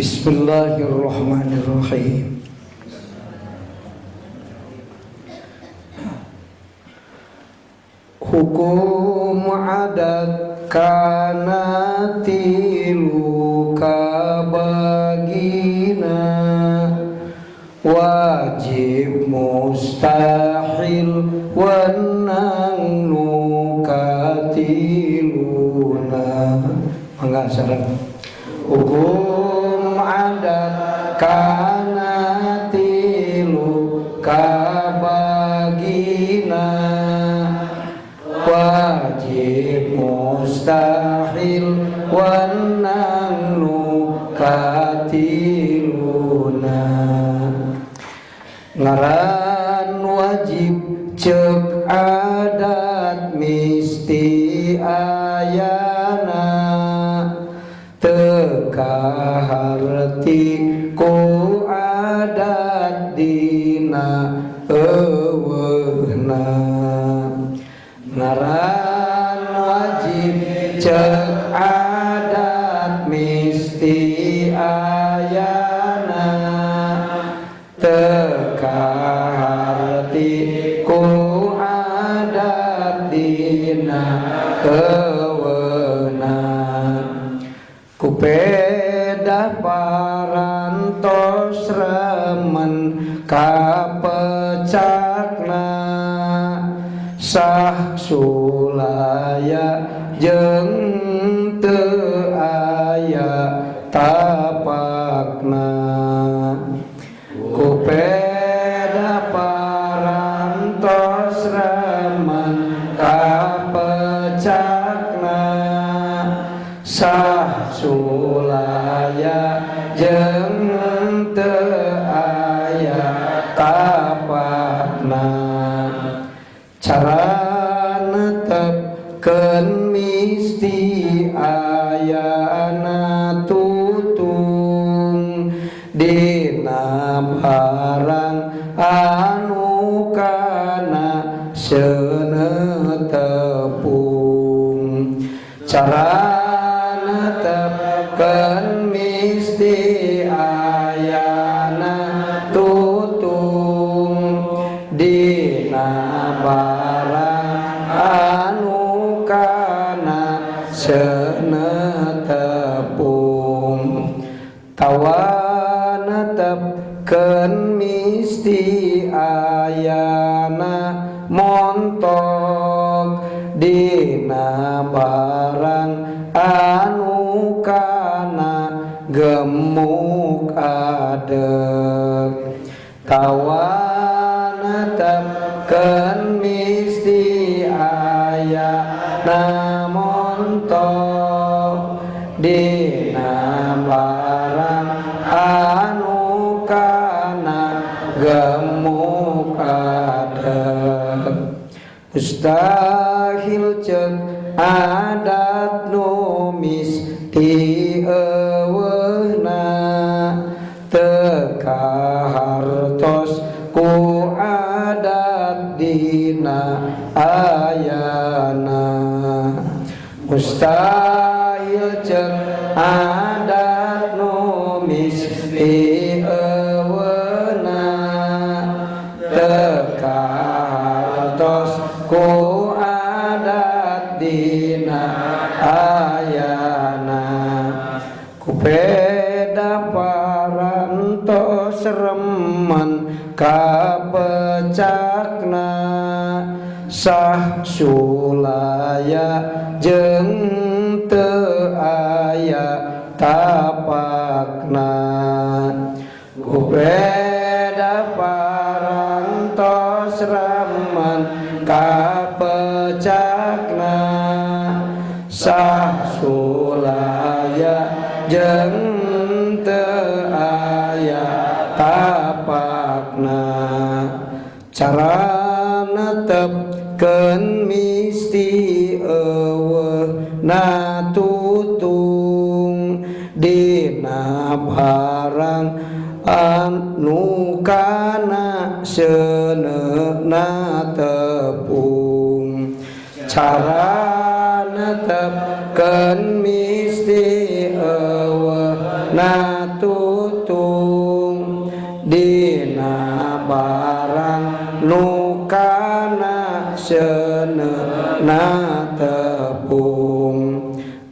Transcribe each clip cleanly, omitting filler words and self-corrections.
Bismillahirrahmanirrahim. Hukum adat kana tilu kabagina, wajib mustahil wenang nukatiluna. Mangga sareng. Hukum adat kana tilu kabagina, wajib mustahil wenang nukatiluna. Ngaran wajib cek adat misti ayana, teka harti ku adat dina eueuhna. Ngaran wajib cek adat misti ayana, teka harti ku adat dina eueuhna. Kupeda parantos remen kapecakna, sah sulaya jeung teu aya tapakna. Kupeda parantos remen kapecakna, sah sulaya jeung teu aya tapakna. Cara netepkeun misti ayana tutung, dina barang anu kana seuneu tepung. Cara netepkeun misti ayana tutung, dina barang anu kana seuneu tepung. Tawa netepkeun misti ayana montok, dina barang anu kana gemuk adeg. Tawa netepkeun misti ayana montok, dina barang anu kana gemuk adeg. Mustahil cek adat nu misti eueuhna, teka hartos ku adat dina ayana. Mustahil cek adat nu misti eueuhna, teka hartos ku adat dina ayana. Kupeda parantos remen kapecakna, sah sulaya jeung teu aya tapakna. Kupeda parantos remen kapecakna, sah sulaya jeung teu aya tapakna. Cara netepkeun misti eueuhna tutung, dina barang anu kana seuneuna tepung. Cara netepkeun misti eueuhna tutung dina barang nu kana seuneu tepung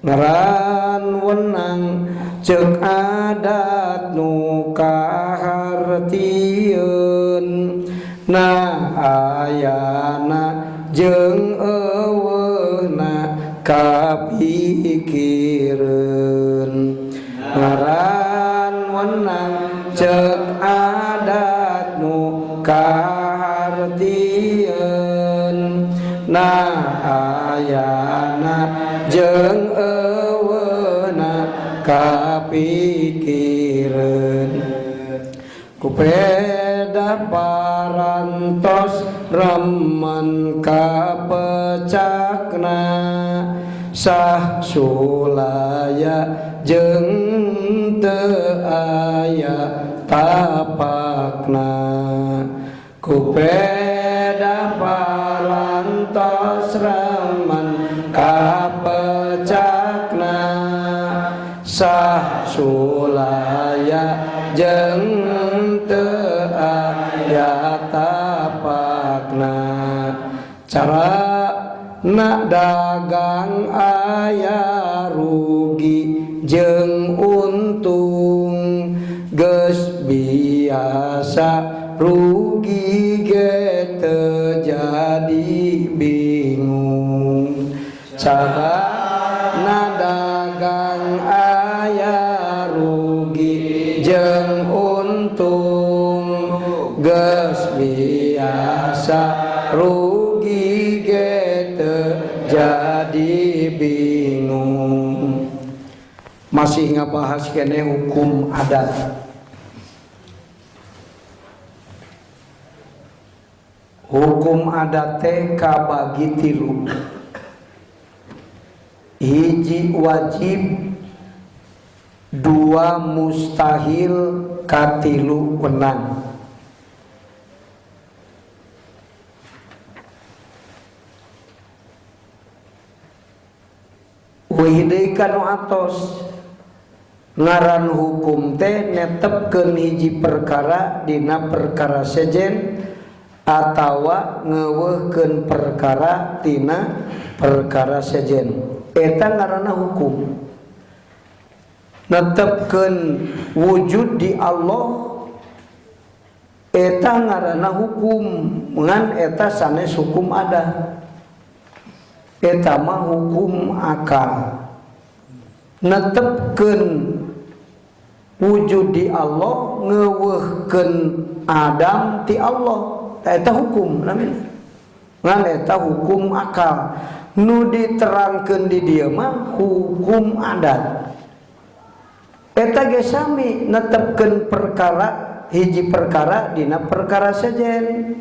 ngaran wenang ceuk adat nu kahartieun na ayana jeung eueuna kapikieun ngaran wenang ceuk adat nu kahartieun na ayana jeung eueuna kapikieun kupeda parantos remen kapecakna sah sulaya jeung teu aya tapakna kupeda parantos remen kapecakna sah sulaya jeung teu aya tapakna cara na dagang aya rugi jeung untung geus biasa rugi ge teu jadi bingung cara na dagang aya rugi jeung untung geus biasa rugi ge teu jadi bingung. Masih ngabahas kene hukum adat. Hukum adat teh kabagi tilu. Hiji wajib, dua mustahil, katilu wenang. Wihidei kanu atos ngaran hukum teh netepkeun hiji perkara dina perkara sejen atawa ngeuweuhkeun perkara tina perkara sejen eta ngaranna hukum. Netepkeun wujud di Allah eta ngaranna hukum ngan eta sanes hukum adat. Eta mah hukum akal. Netepkeun wujud di Allah ngeuweuhkeun Adam ti Allah. Eta hukum namanya. Ngan eta hukum akal. Nu diterangkeun di dieu mah hukum adat. Eta ge sami netepkeun perkara hiji perkara dina perkara sejen.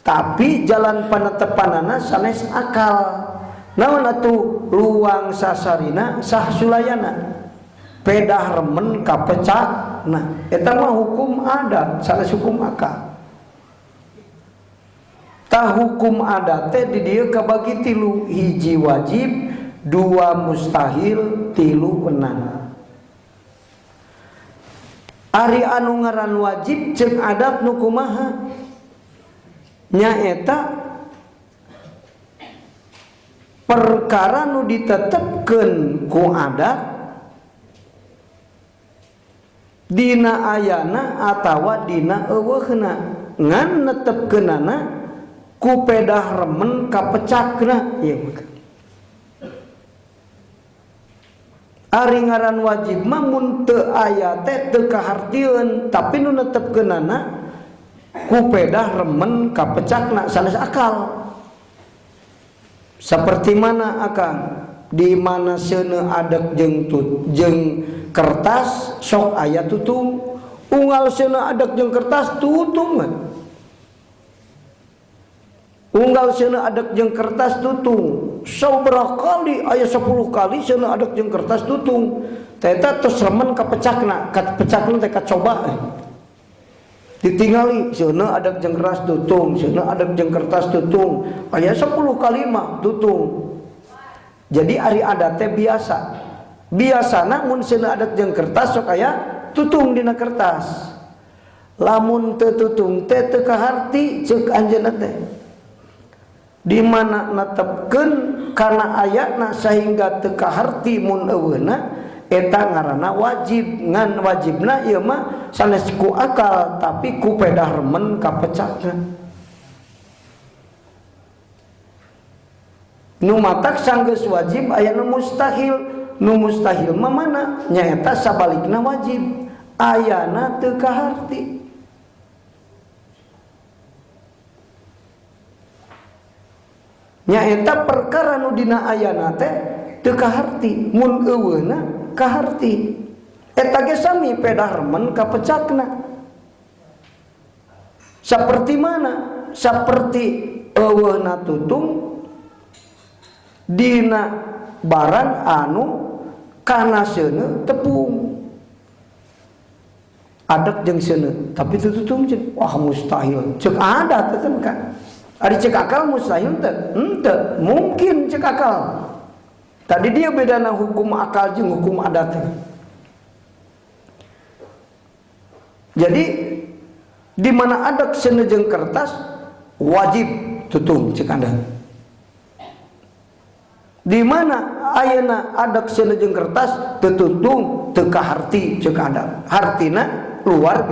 Tapi jalan panetepanana sanes akal. Naon atuh luang sasarina sah sulayana pedah remen kapecak. Nah eta mah hukum adat sanes hukum akal. Tah hukum adat teh di dieu kabagi tilu, hiji wajib, dua mustahil, tilu wenang. Ari anu ngaran wajib jeung adat nu kumaha nyaeta perkara nu ditetepkeun ku adat dina ayana atawa dina eueuhna ngan netepkeunana ku pedah remen kapecakna ieu mah. Ari ngaran wajib mah mun teu aya teh teu kahartieun tapi nu netepkeunana ku pedah remen kapecakna sanes akal. Seperti mana akang di mana seuneu adeg jeung kertas sok aya tutung, unggal seuneu adeg jeung kertas tutung. Unggal seuneu adeg jeung kertas tutung. Sabaraha kali aya 10 kali seuneu adeg jeung kertas tutung. Tah eta tos remen kapecakna, kapecakna teh kacoba. Ditingali seuneu adeg jeung kertas tutung, seuneu adeg jeung kertas tutung, aya 10 kali mah tutung. Jadi ari adat teh biasa. Biasana mun seuneu adeg jeung kertas sok aya tutung dina kertas. Lamun teu tutung teh teu kaharti ceuk anjeunna teh. Di mana natepkeun kana ayatna sehingga teu kaharti mun eueuna eta ngaranna wajib. Ngan wajibna ieu mah sanes ku akal tapi ku pedah remen kapecakna. Nu matak sanggeus wajib aya nu mustahil. Nu mustahil mah mana? Nyaeta sabalikna wajib. Ayana teu kaharti. Nyaeta perkara nu dina ayana teh teu kaharti, mun eueuna kaharti. Eta ge sami pedah remen kapecakna. Saperti mana? Saperti eueuna tutung dina barang anu kana seuneu tepung. Adat jeung seuneu, tapi teu tutung ceuk. Wah mustahil. Ceuk adat teh kan. Ari cek akal mustahil teh? Henteu, mungkin cek akal. Tadi dia bedana hukum akal jeung hukum adat. Jadi di mana adat seuneu jeung kertas wajib tutung cek adat. Di mana ayeuna adat seuneu jeung kertas teu tutung teu kaharti cek adat. Hartina luar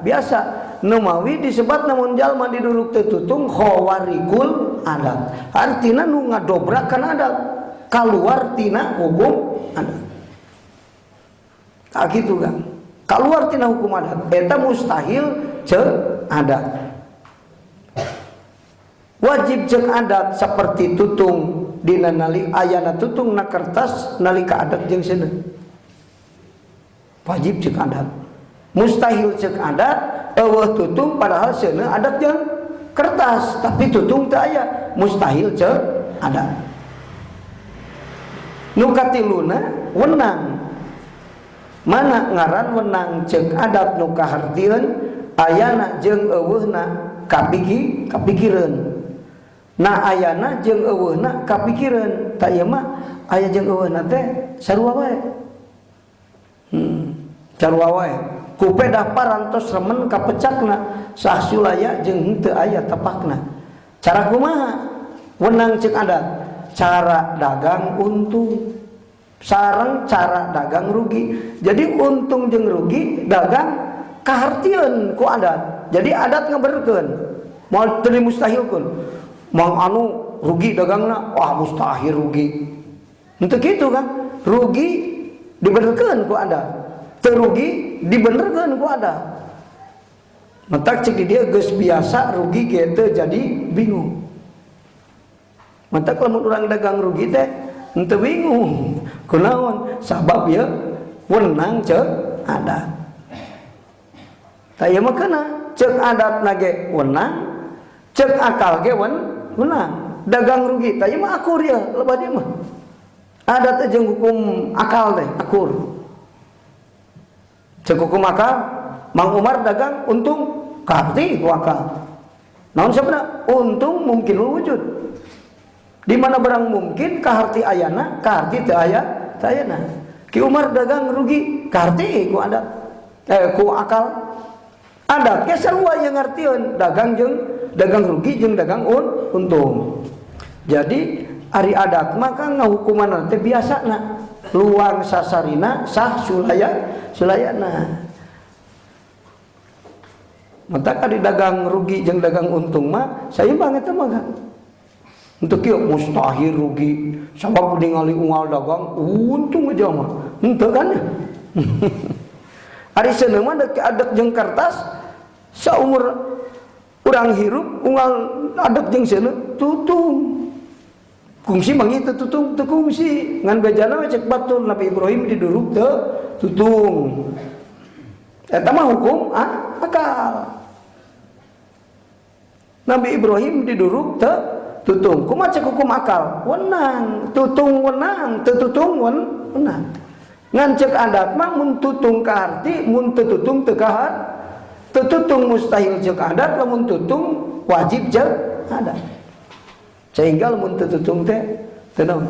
biasa. Numawi disebat namun jalma diduduk tetutung khawarikul adat. Artina nu ngadobrakan adat kaluar tina hukum adat. Tak gitu kan? Kaluar tina hukum adat. Eta mustahil cek adat. Wajib cek adat seperti tutung dina nali ayana tutung na kertas nalika adat jeung seuneu. Wajib cek adat. Mustahil cek adat eueuh tutung padahal seuneu adat jeung kertas tapi tutung teu aya. Mustahil cek adat. Nu katiluna wenang. Mana ngaran wenang cek adat nu kahartieun ayana jeung eueuhna kapikireun. Na ayana jeung eueuhna kapikireun. Ta ieu mah aya jeung eueuhna teh sarua wae. Sarua wae. Ku pedah parantos remen kapecakna sah sulaya jeung henteu aya tepakna. Cara kumaha? Wenang cek adat. Cara dagang untung sareng cara dagang rugi. Jadi untung jeung rugi dagang kahartieun ku adat. Jadi adat ngabeurkeun. Moal teu mustahilkeun. Mang anu rugi dagangna, wah mustahil rugi. Henteu kitu kan? Rugi dibenerkeun ku adat. Terugi dibenerkeun ku adat. Matak cek di dia geus biasa rugi ge teu jadi bingung. Matak lamun urang dagang rugi teh henteu bingung. Kunaon? Sabab ya wenang cek adat. Tah mah keuna cek adatna ge wenang, cek akal ge wenang. Dagang rugi tah mah akur ya loba dieu mah. Adat jeung hukum akal teh akur. Cek hukum akal, Mang Umar dagang untung kaharti ku akal. Naon sabna? Untung mungkin wujud. Di mana barang mungkin kaharti ayana, kaharti teu aya, teu ayana. Ki Umar dagang rugi, kaharti ku adat. Ku akal. Adat ge sarua yang ngartieun dagang rugi jeung dagang untung. Jadi ari adat mah kan ngahukuman teh biasana. Luang sasarina sah sulayana. Mata kali dagang rugi jeung dagang untung mah saimbang eta mah. Untuk kieu mustahil rugi sabab ningali unggal dagang untung aja mah. Henteu kan? Ari seuneu mah adat jeung kertas saumur urang hirup unggal adat jeung seuneu tutung. Kungsi mangi teu tutung teu kungsi ngan bejana we cek batur Nabi Ibrahim diduruk teu tutung. Eta mah hukum akal. Nabi Ibrahim diduruk teu tutung. Kumaha cek hukum akal? Wenang, tutung wenang, teu tutung wenang. Ngan cek adat mah mun tutung kaharti, mun teu tutung teu kahar. Teu tutung mustahil cek adat, lamun tutung wajib cek adat. Sehingga lamun teu tutung teh teu naon?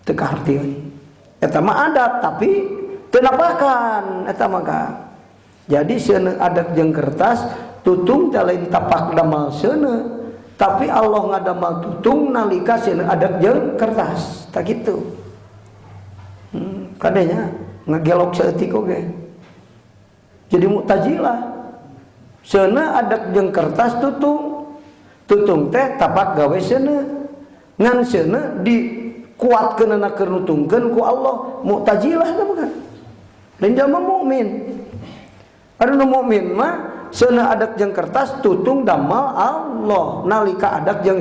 Teu kahartieun. Eta mah adat tapi teu napakan eta mah. Jadi seuneu adat jeung kertas tutung teh lain tapak damal seuneu, tapi Allah ngadamal tutung nalika seuneu adat jeung kertas. Tak kitu. Kadenya ngagelok saeutik oge. Jadi Mu'tazilah. Seuneu adat jeung kertas tutung. Tutung teh tapak gawe seuneu. Ngan seuneu dikuatkeunna keur nutungkeun ku Allah. Mu'tazilah teh bukan. Lain jalma mukmin. Anu nu mukmin mah seuneu adat jeung kertas tutung damal Allah. Nalika adat jeung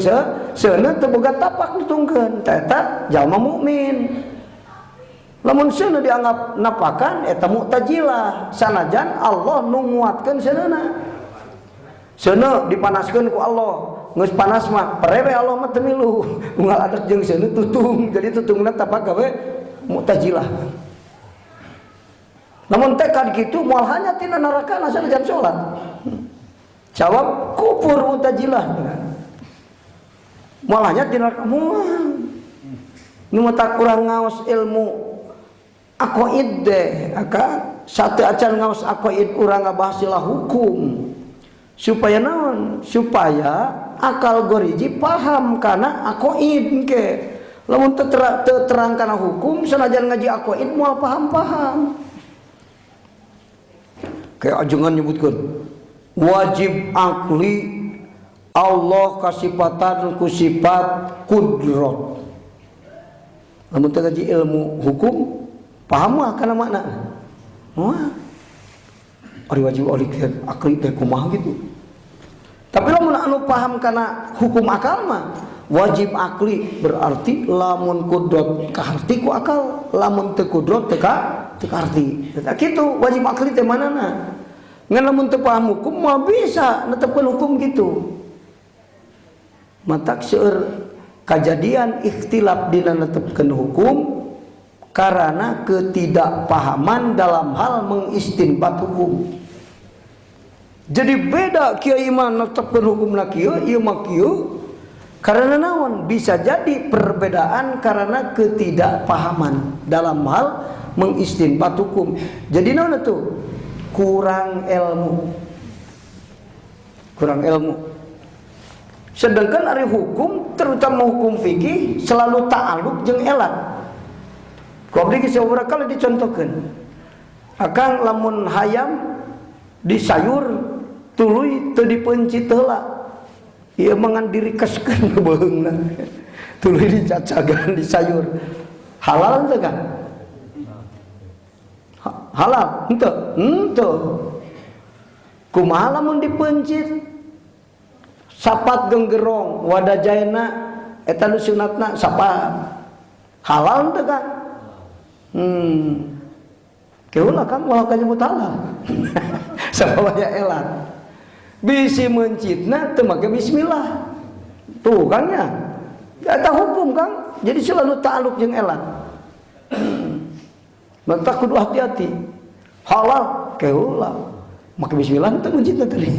seuneu teu boga tapak nutungkeun, teh eta jalma mukmin. Lamun seuneu dianggap napakan eta Mu'tazilah. Sanajan Allah nu nguatkeun seuneuna. Seuneu dipanaskeun ku Allah, geus panas mah perewe Allah mah teu milu. Unggal adat jeung seuneu tutung, jadi tutungna tapak gawe Mu'tazilah. Namun tekad gitu moal hanya tina neraka sanajan salat. Jawab kufur Mu'tazilah. Moal hanya tina neraka moal. Nu tak kurang ngaos ilmu aqaid deh, aka sate acan ngaos aqaid urang ngabahas ilah hukum. Supaya naon? Supaya akal goriji paham kana aqaid ke. Lamun teu terang kana hukum sanajan ngaji aqaid moal paham-paham. Kayak ajengan nyebutkan wajib akli Allah kasifatan ku sifat kudrat. Lamun teu ngaji ilmu hukum paham mah kana makna. Wah. Ari wajib akli teh kumaha gitu. Tapi lamun anu paham kana hukum akal mah wajib akli berarti lamun kudrat kaharti ku akal, lamun teu kudrat teu kaharti. Eta kitu wajib akli teh manana? Ngan lamun teu paham hukum moal bisa netepkeun hukum gitu. Matak seueur kajadian ikhtilaf dina netepkeun hukum karena ketidakpahaman dalam hal mengistinbat hukum. Jadi beda kieu mah netepkeun hukumna kieu, ieu mah kieu. Karena naon? Bisa jadi perbedaan karena ketidakpahaman dalam hal mengistinbat hukum. Jadi naon itu? Kurang ilmu. Sedangkan ari hukum, terutama hukum fikih selalu ta'alluq jeung elat. Ku abdi geus sabaraha kali dicontohkeun. Akang lamun hayam di sayur tuluy teu dipeunci heula. Ieu mangan dirikeskeun beungna. Tuluy dicacagan di sayur. Halal teu kan? Halal? Henteu. Kumaha lamun dipencit? Sapat genggerong wadajayna eta nu sunatna sapat. Halal teu kan? Keula kan moal kanyebut halal. Sababanya elat. Bisi mencitna teu make bismillah. Tuh kan ya. Eta hukum kan. Jadi selalu ta'alluq jeung elat. Maka kudu hati-hati. Halal keula. Make bismillah teu mencitna tadi.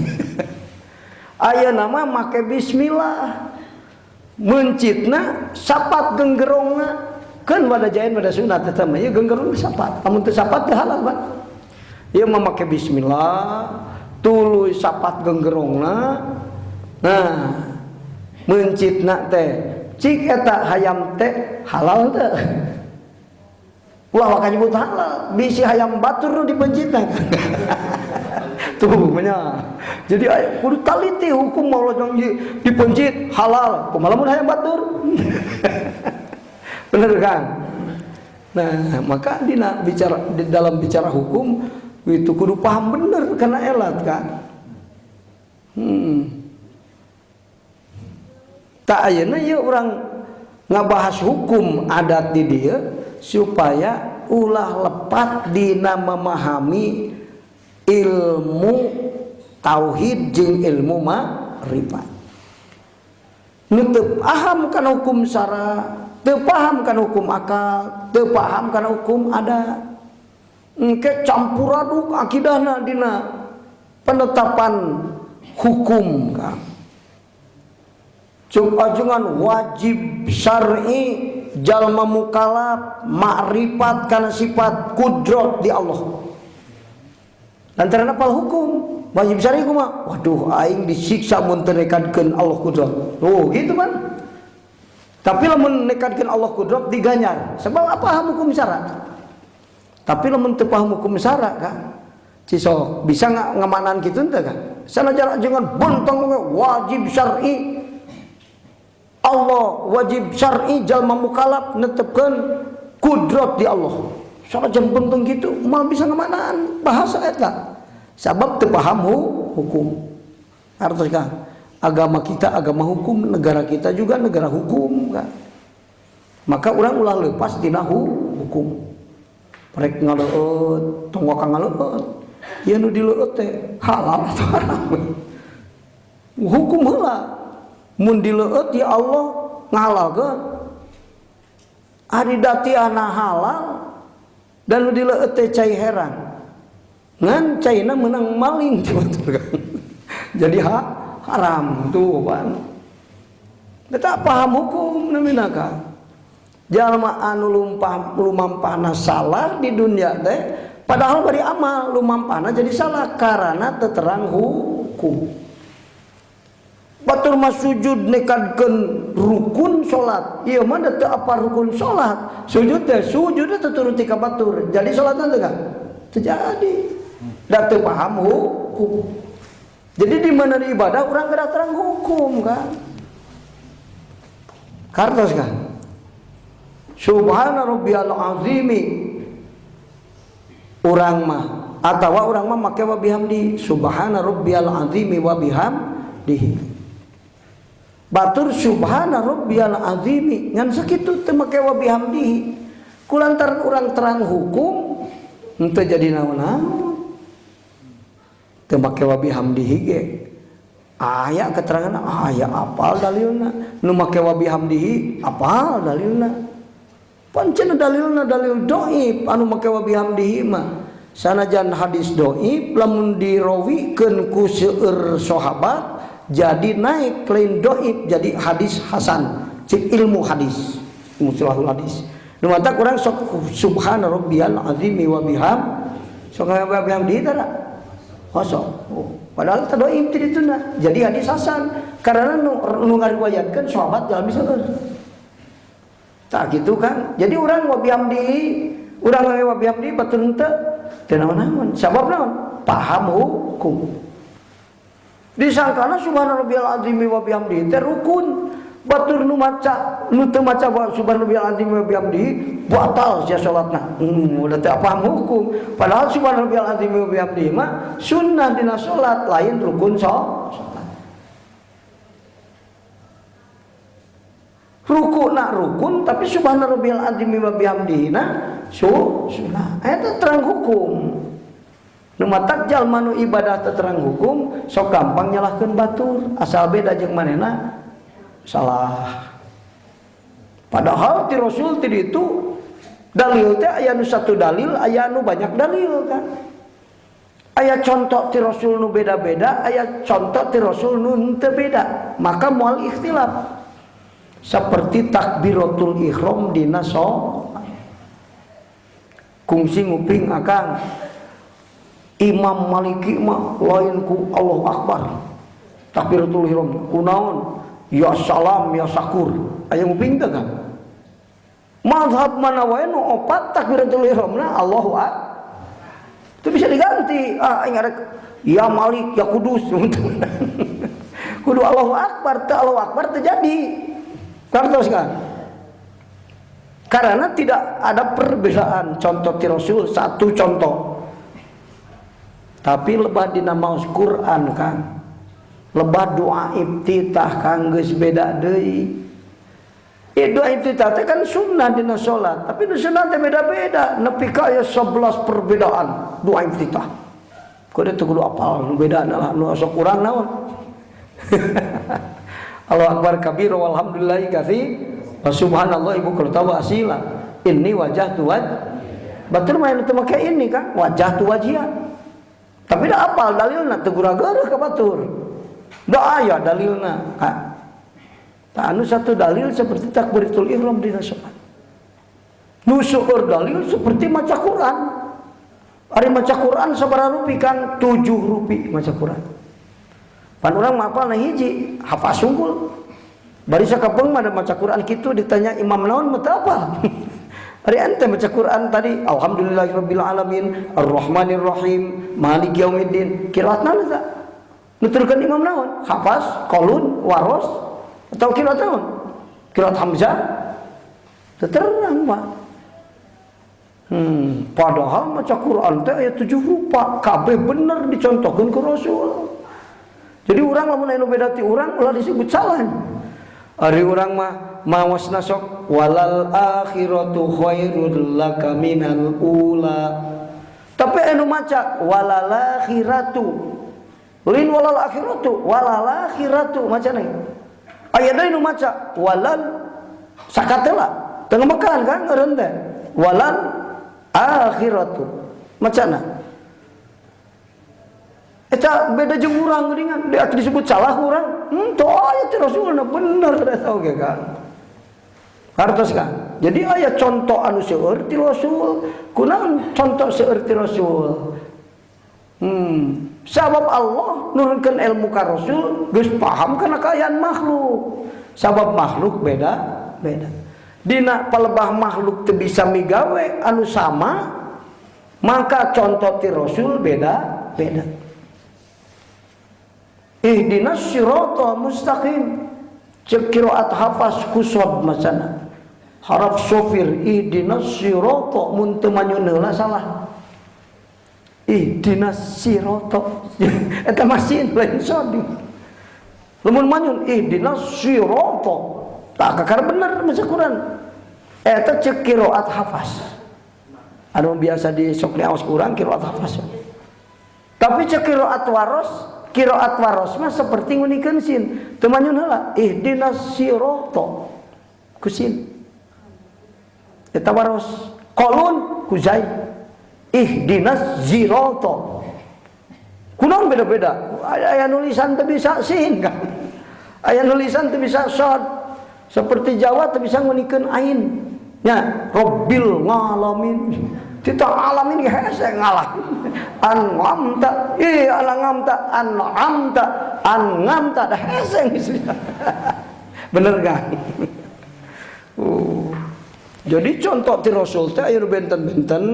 Aya nama make bismillah. Mencitna sapat genggerongna. Kan wadajain pada sunat eta mah ieu genggerong sapat. Amun teu sapat teh halal, Pak. Ieu mah make bismillah, tuluy sapat genggerongna. Nah, mencitna teh cik eta hayam teh halal teh. Ulah wakanya nyebut halal, bisi hayam batur nu dipencitna. Tuh nya. Jadi kudu taliti hukum Allah yang dipencit halal. Kumaha lamun hayam batur? Bener kan? Nah, maka di dalam bicara hukum itu kudu paham bener karena elat kan. Tak ayeuna ieu urang ngabahas hukum adat di dieu supaya ulah lepat dina memahami ilmu tauhid jeung ilmu ma'rifat. Nu teu paham kana hukum syara, teu paham kana hukum akal, teu paham kana hukum adat. Engke campur aduk akidahna dina penetapan hukum kan. Cuk-ajungan wajib syar'i jalma mukallaf ma'rifat kana sifat kudrat di Allah. lantaran apal hukum. Wajib syar'i kumaha? Waduh aing disiksa mun teu nekadkeun Allah kudrat. Oh gitu kan. Tapi lamun nekadkeun Allah kudrat diganyar. Sebab apa hukum syara? Tapi lamun teu paham hukum syara kan. Cisok bisa ngamanan kitu teu kan? Sanajan jangan bontong wajib syar'i. Allah wajib syar'i jalma mukallaf netepkeun kudrat di Allah. Sanajan bontong kitu moal bisa ngamanan bahasa eta. Sabab teu paham hukum. Artos kan agama kita agama hukum, negara kita juga negara hukum kan. Maka urang ulah leupas tina hukum. Rek ngaleueut, tong waka ngaleueut. Ieu nu dileueut teh halal atau haram. Hukum heula. Mun dileueut ya Allah ngahalalkeun. Ari datiana halal dan nu dileueut teh cai heran. Ngan caina menang maling jadi haram tuh kan. Kita paham hukum namina ka. Jalma anu lumampahna salah di dunia teh padahal bari amal lumampahna jadi salah karena teu terang hukum. Batur mah sujud nekadkeun rukun salat. Ieu mah teu apa rukun salat. Sujud teh teu turuti ka batur. Jadi salatna teu kan? Teu jadi. Da teu paham hukum. Jadi di mana di ibadah urang kada terang hukum kan. Kartos kan. Subhana rabbiyal azimi. Urang mah atawa urang mah make wa bihamdi. Subhana rabbiyal azimi wa bihamdihi. Batur subhana rabbiyal azimi ngan sakitu teu make wa bihamdihi. Kulantaran urang terang hukum henteu jadi naon-naon. Teu make wa bihamdihi ge. Aya keterangan aya apal dalilna. Nu make wa bihamdihi apal dalilna. Pancen dalilna dalil dhaif anu make wa bihamdihi mah. Sanajan hadis dhaif lamun dirawikeun ku seueur sahabat jadi naik lain dhaif jadi hadis hasan. Cik ilmu hadis, mustalahul hadis. Nu mata kurang sok subhana rabbiyal azimi wa biham. Sok wa bihamdihi tara. Kosong. Padahal teu dhaif ti dituna. Jadi hadis hasan karena nu ngariwayatkeun sahabat jalmi seueur. Tak gitu kan. Jadi urang wa bihamdihi, urang wa bihamdihi batur teu teu naon-naon. Sabab naon? Paham hukum. Disangkana subhanarabbiyal azimi wa bihamdihi teh rukun. Batur nu maca, nu teu maca subhanarabbiyal azimi wa bihamdihi batal sia salatna. Udah teu paham hukum. Padahal subhanarabbiyal azimi wa bihamdihi mah sunnah dina salat lain rukun salat. Rukuna rukun tapi subhanarabbiyal azimi wa bihamdihi na sunnah. Eta terang hukum. Nu matak jalma nu ibadah teu terang hukum sok gampang nyalahkeun batur asal beda jeung manehna salah. Padahal ti Rasul ti ditu dalil teh aya nu satu dalil, aya nu banyak dalil kan. Aya contoh ti Rasul nu beda-beda, aya contoh ti Rasul nu teu beda. Maka moal ikhtilaf. Seperti takbiratul ihram dina salat. Kungsi nguping akang Imam Maliki mah lain ku Allahu Akbar. Takbiratul ihram kunaon? Ya salam ya sakur. Aya nguping teh kan? Mazhab mana wae nu opat takbiratul ihramna Allahu Akbar. Itu bisa diganti. Aing arek ya Malik ya Kudus. Kudu Allahu Akbar, teu Allahu Akbar teu jadi. Kartos kan? Karena tidak ada perbedaan contoh ti Rasul satu contoh. Tapi lebah dina maos Quran kan. Lebah doa iftitah kang geus beda deui. Doa iftitah teh kan sunnah dina salat, tapi nu sunnah teh beda-beda, nepi ka aya 11 perbedaan doa iftitah. Kudu teu kudu apal nu bedana lah, nu sok urang naon. Allahu akbar kabir walhamdulillahi katsir wa subhanallah ibu kalau tahu asila inni wajhtu batur main teu make ini kan wajhtu wajhiya tapi da apal dalilna teu gura-gura ka batur da aya dalilna kan anu satu dalil seperti takbiratul ihram dina salat nu seueur dalil seperti maca Quran Ari maca Quran sabaraha rupi Kang? 7 rupi maca Quran. Pan urang mapal na hiji, hafal sungkul. Bari sakapeung mah maca Quran kitu ditanya imam naon mah teu apal. Ari ente baca Quran tadi alhamdulillahirabbil alamin arrahmanir rahim maliki yaumiddin qiraat naon eta? Nuturkeun imam naon? Hafaz, qalun, waros atau qiraat naon? Qiraat Hamzah? Teu terang mah. Padahal maca Quran teh aya 7 rupa, kabeh bener dicontohkeun ku Rasul. Jadi urang lamun anu beda ti urang ulah disebut salah. Ari urang mah maosna sok walal akhiratu khairul laka minal ula. Tapi anu maca walal akhiratu. Lin walal akhiratu, walal akhiratu macana. Aya deui nu maca walal sakatela. Teu mekan kan eureun teh. Walal akhiratu. Macana. Eta beda jeung urang geuningan, dia disebut salah urang. Teu aya ti Rasulna bener eta oge kan. Hartos kan. Jadi aya contoh anu seueur ti Rasul, kunaon contoh seueur ti Rasul. Sabab Allah nurunkeun ilmu ka Rasul geus paham kana kaayaan makhluk. Sabab makhluk beda-beda. Dina palebah makhluk teu bisa migawe anu sama, maka contoh ti Rasul beda-beda. Ihdinas siratal mustaqim. Cek qiraat hafaz kusod macana. Haraf sofir ihdinas siratal mun teu manyun heula salah. Ihdinas siratal. Eta masih lain sodi. Lamun manyun ihdinas siratal. Tak kakar bener maca Quran. Eta cek qiraat hafaz. Anu biasa di sok diaos kurang qiraat hafaz. Tapi cek qiraat waros qiraat waros mah seperti ngunikeun sin. Teu manyun heula ihdinas sirata ku sin. Eta waros. Qalun ku zai. Ihdinas zirata. Kunaon beda-beda? Aya nulisan teu bisa sin kan. Aya nulisan teu bisa shad. Seperti Jawa teu bisa ngunikeun ain. Nya Rabbil ngalamin. Kita alamin hese ngalah. An'amta, an'amta dah hese geus. Bener gak? Jadi contoh ti Rasul teh aya benten-benten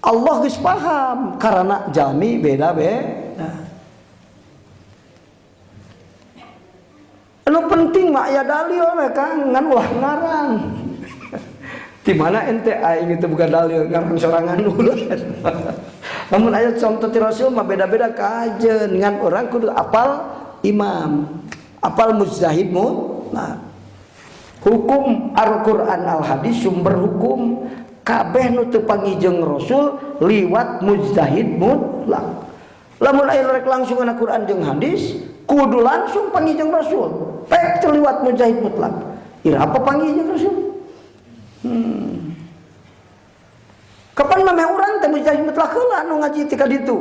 Allah geus paham karena jami beda-beda. Anu penting mah aya dalil we Kang, ngan ulah ngarang. Di mana ente aing itu bukan dalil ngarang sorangan ulah. Namun aya contoh ti Rasul mah beda-beda kajeun ngan orang kudu apal imam, apal mujtahid mutlak. Hukum Al-Qur'an al-hadis sumber hukum kabeh nu teu pangijeung Rasul liwat mujtahid mutlak. Lamun aya rek langsung kana Quran jeung hadis kudu langsung pangijeung Rasul. Pek teu liwat mujtahid mutlak. Ira apa pangijeung Rasul? Kapan mah urang teh mujtahid mutlak heula nu ngaji ti ka ditu.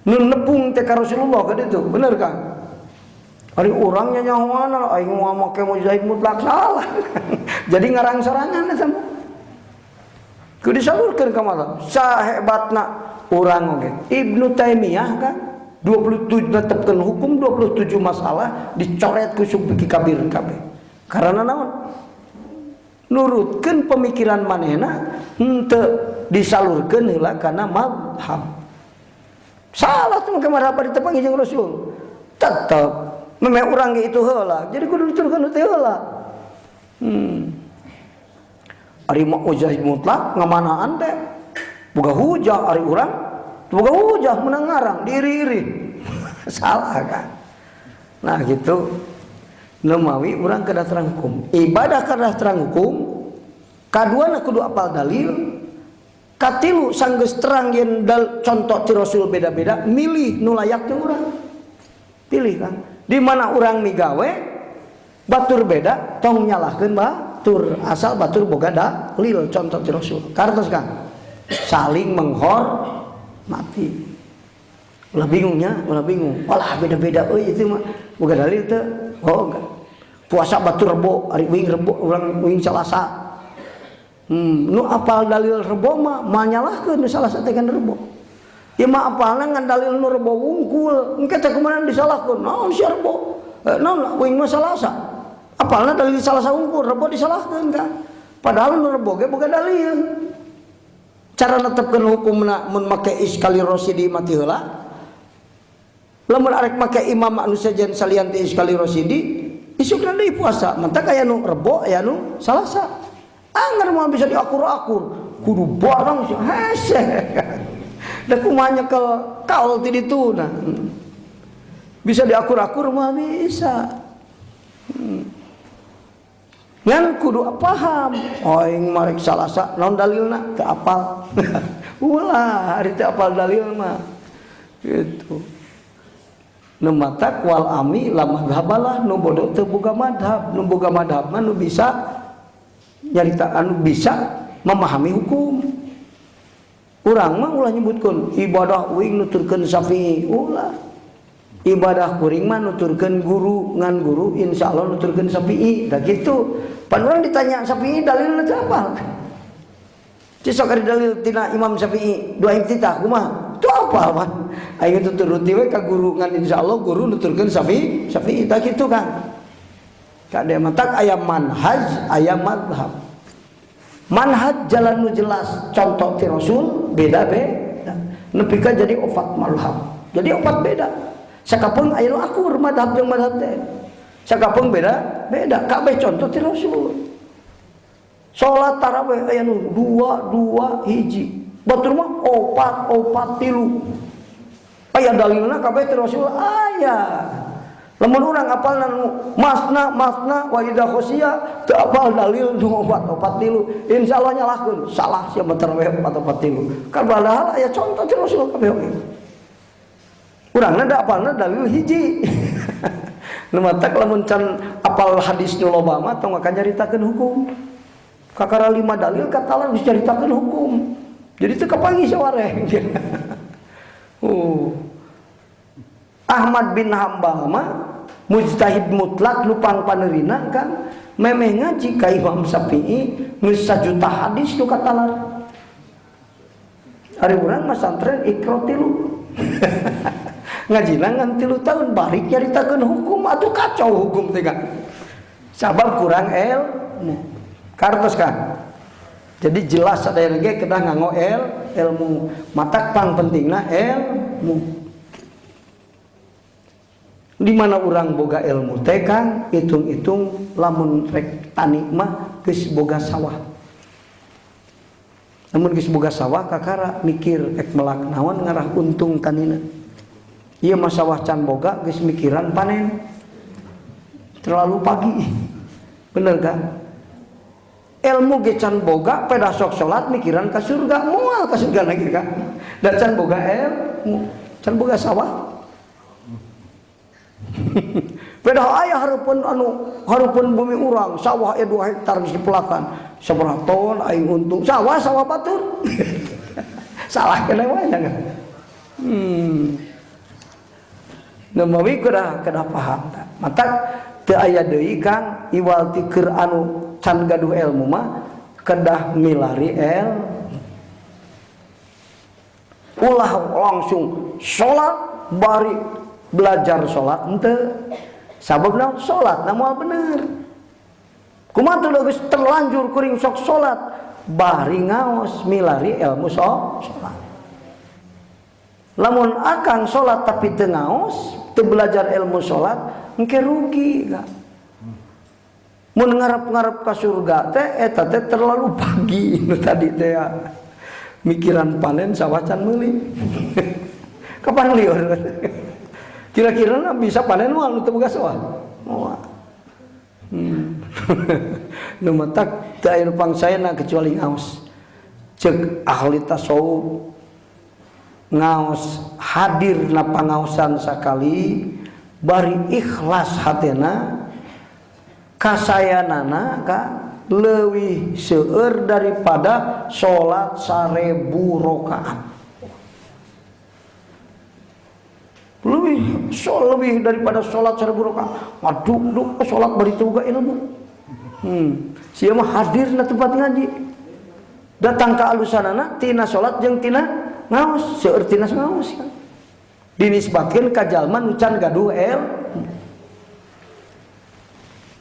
Nu nepung teh ka Rasulullah ka ditu. Bener kan? Ari urang nya nyahoana aing mau make mujtahid mutlak salah. Jadi ngarang sorangan eta mah. Kudu disalurkeun ka mana? Sahebatna urang oge. Ibnu Taimiyah kan 27 netepkeun hukum 27 masalah dicoret ku subki kabir kabeh. Karena naon? Nurutkeun pemikiran manehna henteu disalurkeun heula kana mazhab. Salah teh mah madhab di tepang jeung Rasul. Tetep memeh urang ge itu heula. Jadi kudu diturunkeun teh heula. Ari mujtahid mutlak ngamanaan teh boga hujah ari urang boga hujah menang ngarang diiri-iri. Salah kan. Nah gitu. Lemawi urang kada terang hukum. Ibadah kada terang hukum. Kaduana kudu apal dalil. Katilu sanggeus terang yen contoh ti Rasul beda-beda, milih nu layak jeung urang. Pilih kan. Di mana urang migawe batur beda tong nyalahkeun batur asal batur boga dalil contoh ti Rasul. Kartos kan. Saling menghormati. Ulah bingungnya, ulah bingung. Walah beda-beda euy itu mah boga dalil teu. Oh enggak. Puasa batu rebo, hari wing rebo, orang wing Selasa. Nu apal dalil rebo mah nyalahkeun salah satekan rebo. Ya mah apalna ngan dalil nu rebo wungkul, engke teh kumaha disalahkeun? Naon sia rebo? Naon wing mah salasa. Apalna dalil salasa wungkul, rebo disalahkeun kan. Padahal nu rebo ge boga dalil. Cara netepkeun hukumna mun make iskali rosidi mati heula. Lamun arek make imam anu sajen salian ti iskali rosidi, isukna deui puasa. Mentak aya nu rebo, aya nu salasa. Anggar mau bisa diakur-akur, kudu barang sih hese. Da kumaha nyekel kaul ti dituna. Bisa diakur-akur mah bisa. Ngan kudu paham. Aing marek salasa naon dalilna teu apal. Ulah ari teu apal dalil mah. Gitu. Nu matak wal ami la madhabalah nu bodoh teu boga madhab, nu boga madhab mah nu bisa nyarita anu bisa memahami hukum. Urang mah ulah nyebutkeun ibadah uing nuturkeun Syafi'i, ulah. Ibadah kuring mah nuturkeun guru ngan guru insyaallah nuturkeun Syafi'i. Da kitu. Pan urang ditanya Syafi'i dalilna teu apal. Ci sok ari dalil tina Imam Syafi'i dua iftitah kumaha? Teu apal man. Aing tuturuti we ka guru ngan insyaallah guru nuturkeun Syafi'i. Da kitu kan. Kade matak aya manhaj, aya madhab. Manhaj jalan nu jelas, contoh ti Rasul beda-beda. Nepikeun jadi opat malhab. Jadi opat beda. Sakapeung aya nu akur madhab jeung madhab teh. Sakapeung beda-beda. Kabeh contoh ti Rasul. Salat tarawih aya nu 2 hiji. Batur mah 4 3. Aya dalilna kabeh ti Rasul aya. Lamun urang apal masna wa idza khosiya teu apal dalil nu 4 3. Insyaallah nyalahkeun. Salah sia tarawih 4 3. Kan padahal aya contoh ti Rasul kabeh oge. Urangna da apalna dalil hiji. Nu matak lamun can apal hadis nu loba mah tong akan nyaritakeun hukum. Kakara 5 dalil katalan bisa nyaritakeun hukum. Jadi teu kapangi sawareh. Ahmad bin Hambal mah mujtahid mutlak lupang paneurina kan memeh ngaji ka Imam Syafi'i geus 1 juta hadis nu katalar. Ari urang mah santren ikro 3. Ngajina ngan 3 tahun balik nyaritakeun hukum atuh kacau hukum teh kan. Sabab kurang ilmu. Kartos kan. Jadi jelas ada yang ge kedah nganggo ilmu. Matak pang pentingna ilmu. Di mana orang boga ilmu teh kan hitung-hitung lamun rek tani mah geus boga sawah. Lamun geus boga sawah kakara mikir ek melak naon ngarah untung tanina. Ieu mah sawah can boga geus mikiran panen. Terlalu pagi. Bener kan? Ilmu ge can boga pedah sok salat mikiran ka surga, moal ka surga lagi kan. Da can boga ilmu, can boga sawah. Pedah aya hareupeun bumi urang sawah 2 hektar geus dipelakan sabaraha ton aing untung sawah batur. Salah keneh wae kan. Namawi kedah paham ta. Matak teu aya deui Kang iwal ti keur anu can gaduh ilmu mah kedah milari ulah langsung salat bari belajar salat henteu. Sababna salat na moal bener. Kumaha teu geus terlanjur kuring sok salat bari ngaos milari ilmu salat. Lamun akang salat tapi teu ngaos, teu belajar ilmu salat, engke rugi ka. Mun ngarep-ngarep ka surga teh eta teh terlalu pagi nu tadi teh ya. Mikiran panen sawah can meuli. Kapan liur? Kira-kira bisa panen moal nu teu boga sawah. Moal. Nu matak teu aya nu pangsaena kecuali ngaos. Ceuk ahli tasawuf ngaos hadir na pangaosan sakali bari ikhlas hatena kasayanana ka leuwih seueur daripada salat 1000 rakaat. Lebih daripada salat 1000 rakaat. Waduh, salat bari teu boga ilmu. Sia mah hadir na tempat ngaji. datang ka alusanana tina salat jeung tina ngaos seueur tina ngaos kan dinisbatkeun ka jalma nu can gaduh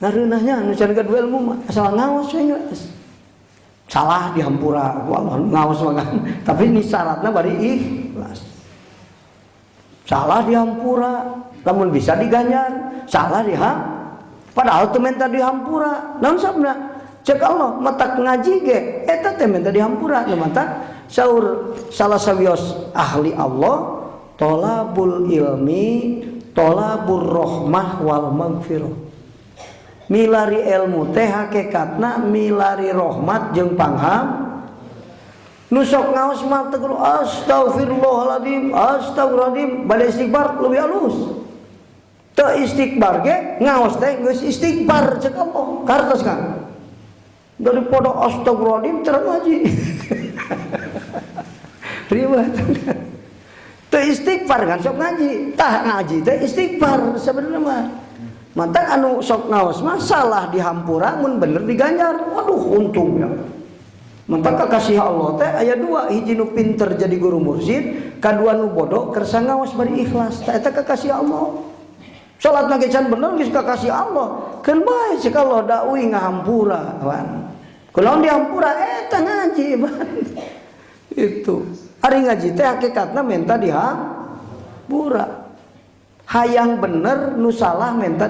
ngareunahnya nu can gaduh ilmu mah asal ngaos we geus salah dihampura ku Allah ngaos mah kan tapi ini syaratna bari ikhlas salah dihampura lamun bisa diganjar salah padahal teu menta dihampura naon sabna cek Allah matak ngaji ge eta teh menta dihampura nu mata saur salah sawios ahli Allah tolabul ilmi tolabur rahmah wal maghfirah milari ilmu teh hakikatna milari rahmat jeung pangham nu sok ngaos mah teh astagfirullahaladzim astagfirullahaladzim bade istighfar leuwih alus teu istighfar ge ngaos teh geus istighfar cek Allah kartos kan daripada astagfirullahaladzim terang ngaji ribet teu istighfar kan sok ngaji tah ngaji teh istighfar sebenarnya mah mantap anu sok ngaos mah salah dihampura mun bener diganjar waduh untungnya mantap kakasih Allah teh aya dua hiji nu pinter jadi guru mursyid kadua nu bodoh kersa ngaos bari ikhlas tah eta kakasih Allah salatna ge can bener geus kakasih Allah keun bae cek Allah dawi ngahampura wan kunaon dihampura eta ngaji ban itu ari ngaji teh hakikatna menta dihampura hayang bener nu salah menta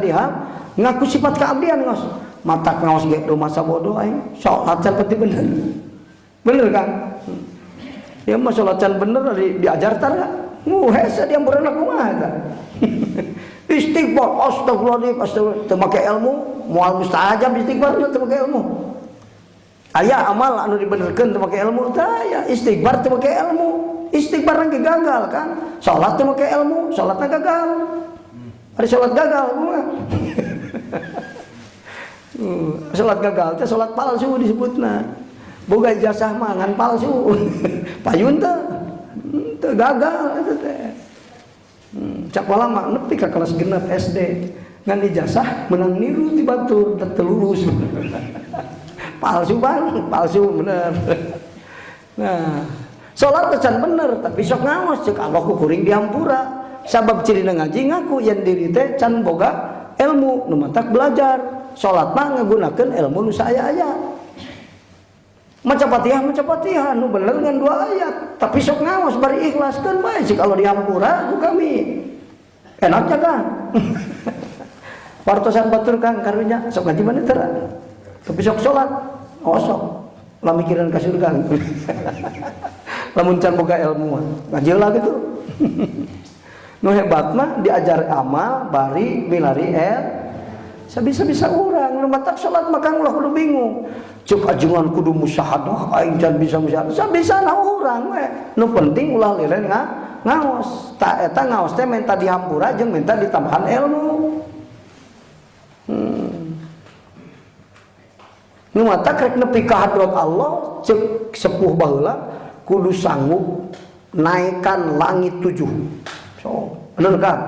ngaku sifat keabdian ngaos matak ngaos ge rumah sabodo aing salat can peti bener kan ya mah salat can bener diajar tara hese dia beureunak kumaha eta istighfar astagfirullahaladzim astagfirullah teu make ilmu moal mustajab istighfar teu make ilmu aya amal anu dibenerkeun teu make ilmu teh aya istighfar teu make ilmu istighfar ge gagal kan salat teh make ilmu salatna gagal ari salat gagal kumaha salat gagal teh salat palsu disebutna boga ijazah mah ngan palsu payun teu gagal eta teh cakola mah nepi ka kelas genep SD ngan ijazah menang niru ti batur teu lulus palsu bang palsu bener nah salat can bener tapi sok ngaos ceuk Allah ku kuring dihampura sabab cirina ngaji ngaku yen diri teh can boga ilmu nu matak belajar salat mah ngagunakeun ilmu nu saaya-aya maca Fatihah nu bener ngan 2 ayat tapi sok ngaos bari ikhlaskeun bae ceuk Allah dihampura ku kami enaknya kan wartosan batur Kang karunya sok ngaji mana teu tapi sok salat sok lah mikiran ka surga lamun can boga ilmu ngaji lah gitu nu hebat mah diajar amal bari milari sabisa-bisa urang nu matak salat mah Kang ulah kudu bingung cuk ajengan kudu musyahadah aing can bisa musyahadah sabisana urang we nu penting ulah liren ngaos ta eta ngaos teh menta dihampura jeung menta ditambahan ilmu nu matak rek nepi ka hadrat Allah ceuk sepuh baheula kudu sanggup naikkan langit 7 so bener kan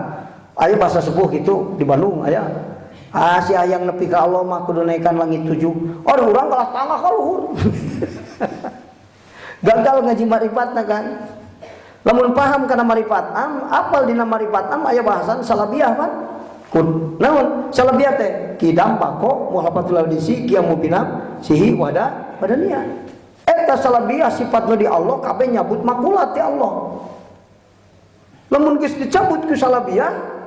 aya bahasa sepuh gitu di Bandung aya si hayang nepi ka Allah mah kudu naikkan langit 7 urang kalah tangah ka luhur gagal ngaji marifatna kan lamun paham kana marifat apal dina marifat aya bahasan salabiyah kan kun naon salabiyah teh kidam pako muhafatul audisi kiamu binam sihi wadania eta salabiyah sifatna di Allah kabeh nyabut makulat ti Allah lamun geus dicabut ku salabiyah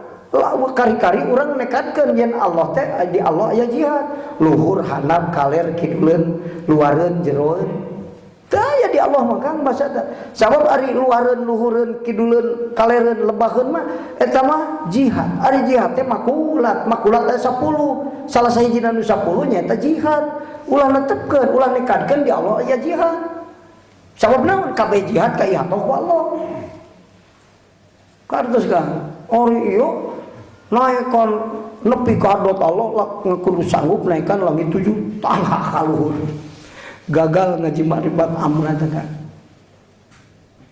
kari-kari urang nekatkeun yen Allah teh di Allah aya jihad luhur handap kaler kiduleun luareun jeroeun teu aya di Allah mah Kang basa teh sabab ari luareun luhureun kiduleun kalereun lebaheun mah eta mah jihad ari jihad teh makulat aya 10 salah sahijina nu 10 nyaeta jihad ulah netepkeun ulah nekatkeun di Allah aya jihad sabab naon kabeh jihad ka ihatoh ku Allah kartos Kang ori ieu naikkan nepi ka hadrat Allah lah kudu sanggup naikkan langit 7 tangah ka luhur gagal ngaji makrifat amna teh kan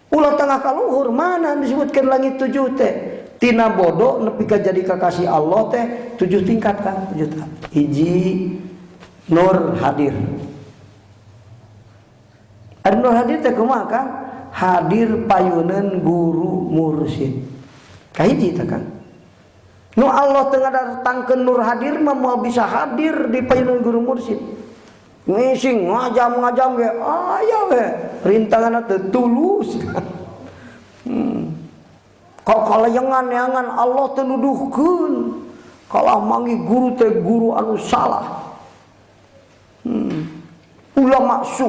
ulah tangah ka luhur mana disebutkeun langit 7 teh tina bodoh nepi ka jadi kakasih Allah teh 7 tingkat kan 7 tahap hiji nur hadir Ari nur hadir teh kumaha Kang? Hadir payuneun guru mursyid. Kahiji teh Kang. Nu Allah teu ngadatangkeun nur hadir mah moal bisa hadir di payuneun guru mursyid. Ngising ngajam ge aya we rintanganna teu tulus. Kok kalayangan Allah teu nuduhkeun. Kalau manggih guru teh guru anu salah. Ulama su,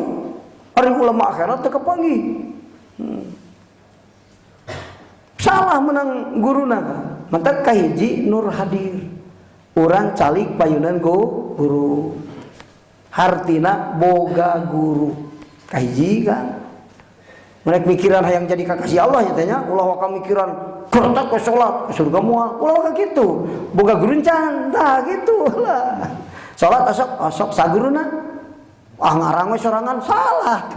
ari ulama akhirat teh kepanggih. Salah menang guruna. Mantap kahiji nur hadir. Urang calik payunan guru. Hartina boga guru. Kahiji kan. Mereka mikiran hayang jadi kakasih Allah ya tanya. Ulah waka mikiran kertak ke sholat ke surga mual. Ulah waka gitu. Boga guru can. Tah gitu lah. Sholat asok saguruna. Ngarang we sorangan salah.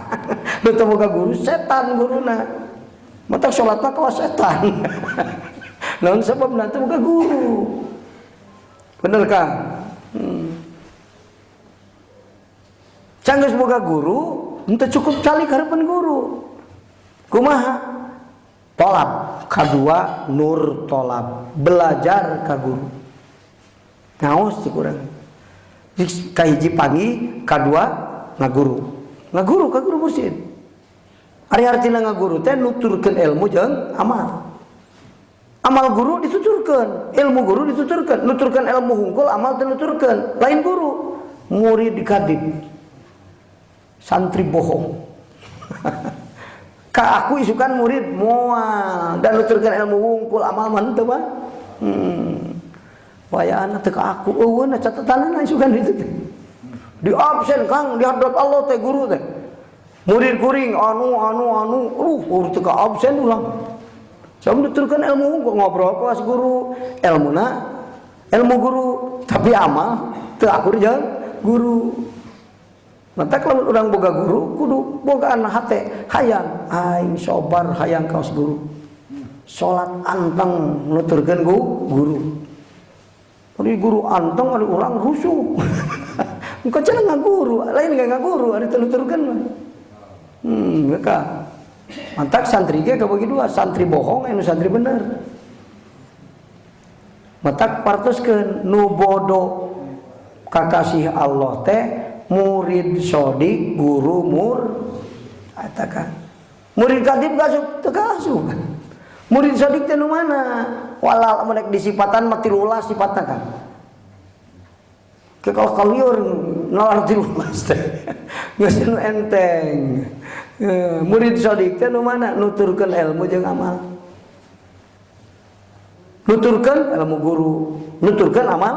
Betul boga guru setan guruna. Mata sholat mah kawas setan. Naon sebabna teh boga guru. Bener Kang? Canggeus boga guru, henteu cukup calik hareupeun guru. Kumaha? Tolab. Kadua nur tolab. Belajar ka guru. Ngaos cik urang. Kahiji panggih, kadua ngaguru. Ngaguru ka guru mursyid. Ari artina ngaguru teh nuturkeun ilmu jeung amal. Amal guru dituturkeun, ilmu guru dituturkeun, nuturkeun ilmu hungkul, amal teh nuturkeun. Lain guru, murid kadib. Santri bohong. Ka aku isukan murid moal dan nuturkeun ilmu hungkul, amal mah henteu mah. Wayana teh ka aku eueun catatanana isukan itu teh. Di absen Kang di hadrat Allah teh guru teh. Murid kuring urut teh ka absen ulang. Sama nuturkeun ilmu hungkul ngobrol kelas guru, ilmu guru, tapi amal teu akur jeung guru. Mata kalau urang boga guru kudu bogaan hate hayang aing sobar hayang kaos guru. Salat anteng nuturkeun guru. Ari guru anteng ari urang rusuh. Engko cenah ngaguru, lain enggak ngaguru ari teu nuturkeun mah. Maka mantak santri ge kabagi dua, santri bohong anu santri bener. Mantak partoskeun nu bodoh kakasih Allah teh murid sodik guru katakan murid kadib gasup teu gasup. Murid sodik teh nu mana? Walal menek disipatan mah 13 sifatna kan. Ke kalau kalieur nalar 13 teh. Geus nu enteng. Murid sodik teh nu mana? Nuturkeun ilmu jeung amal. Nuturkeun ilmu guru, nuturkeun amal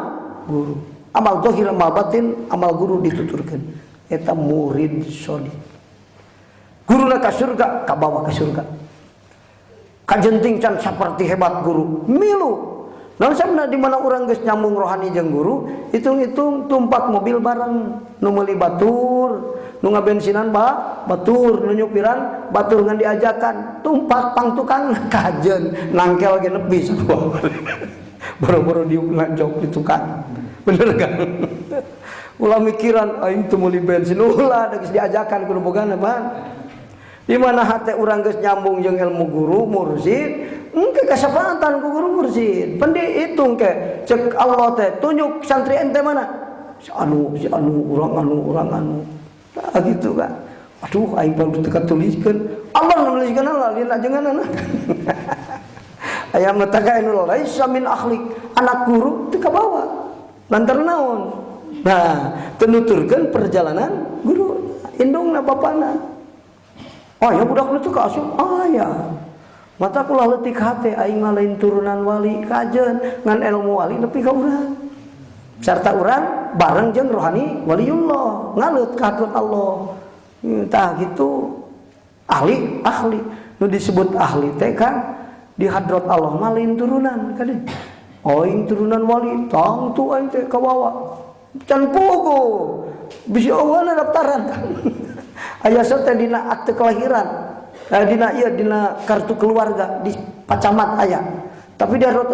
guru. Amal zahir amal batin, amal guru dituturkeun. Eta murid sodik. Guruna ka surga, kabawa ka surga. Kajenting can saperti hebat guru, milu. Namun sabna di mana urang geus nyambung rohani jeung guru, hitung-hitung tumpak mobil bareng, nu meuli batur, nu ngabensinan batur, nu nyupiran batur ngan diajakan, tumpak pang tukang kajen, nangkel ge nepi sakua. Boro-boro diulanjok di tukang. Bener kan? Ulah mikiran aing teu meuli bensin, ulah geus diajakan kudu bogana bahan. Di mana hate urang geus nyambung jeung ilmu guru mursyid, engke kasafaatan ku guru mursyid. Pandi hitung ke cek Allah teh tunjuk santri ente mana? Si anu urang anu. Nah gitu kan. Aduh aing baru teu katuliskeun. Allah nuliskeun lah lina jenganana. Aya mata ka anu laisa min akhlik. Anak guru teu kabawa. Lantar naon? Nah, teu nuturkeun perjalanan guru. Indungna bapana. Oh ya budak itu kaasup, ya. Mata kula leutik hate aing lain turunan wali kajen ngan ilmu wali nepi ka urang. Sarta urang bareng jeung rohani waliullah, ngaleut ka hadrat Allah. Tah gitu ahli. Nu disebut ahli teh kan di hadrat Allah mah lain turunan kan. Aing turunan wali, tang tu aing teh kawawa. Can pogo. Bisi awana daftaran kan. Aya serta dina akte kelahiran, dina kartu keluarga di pacamat aya. Tapi dia rot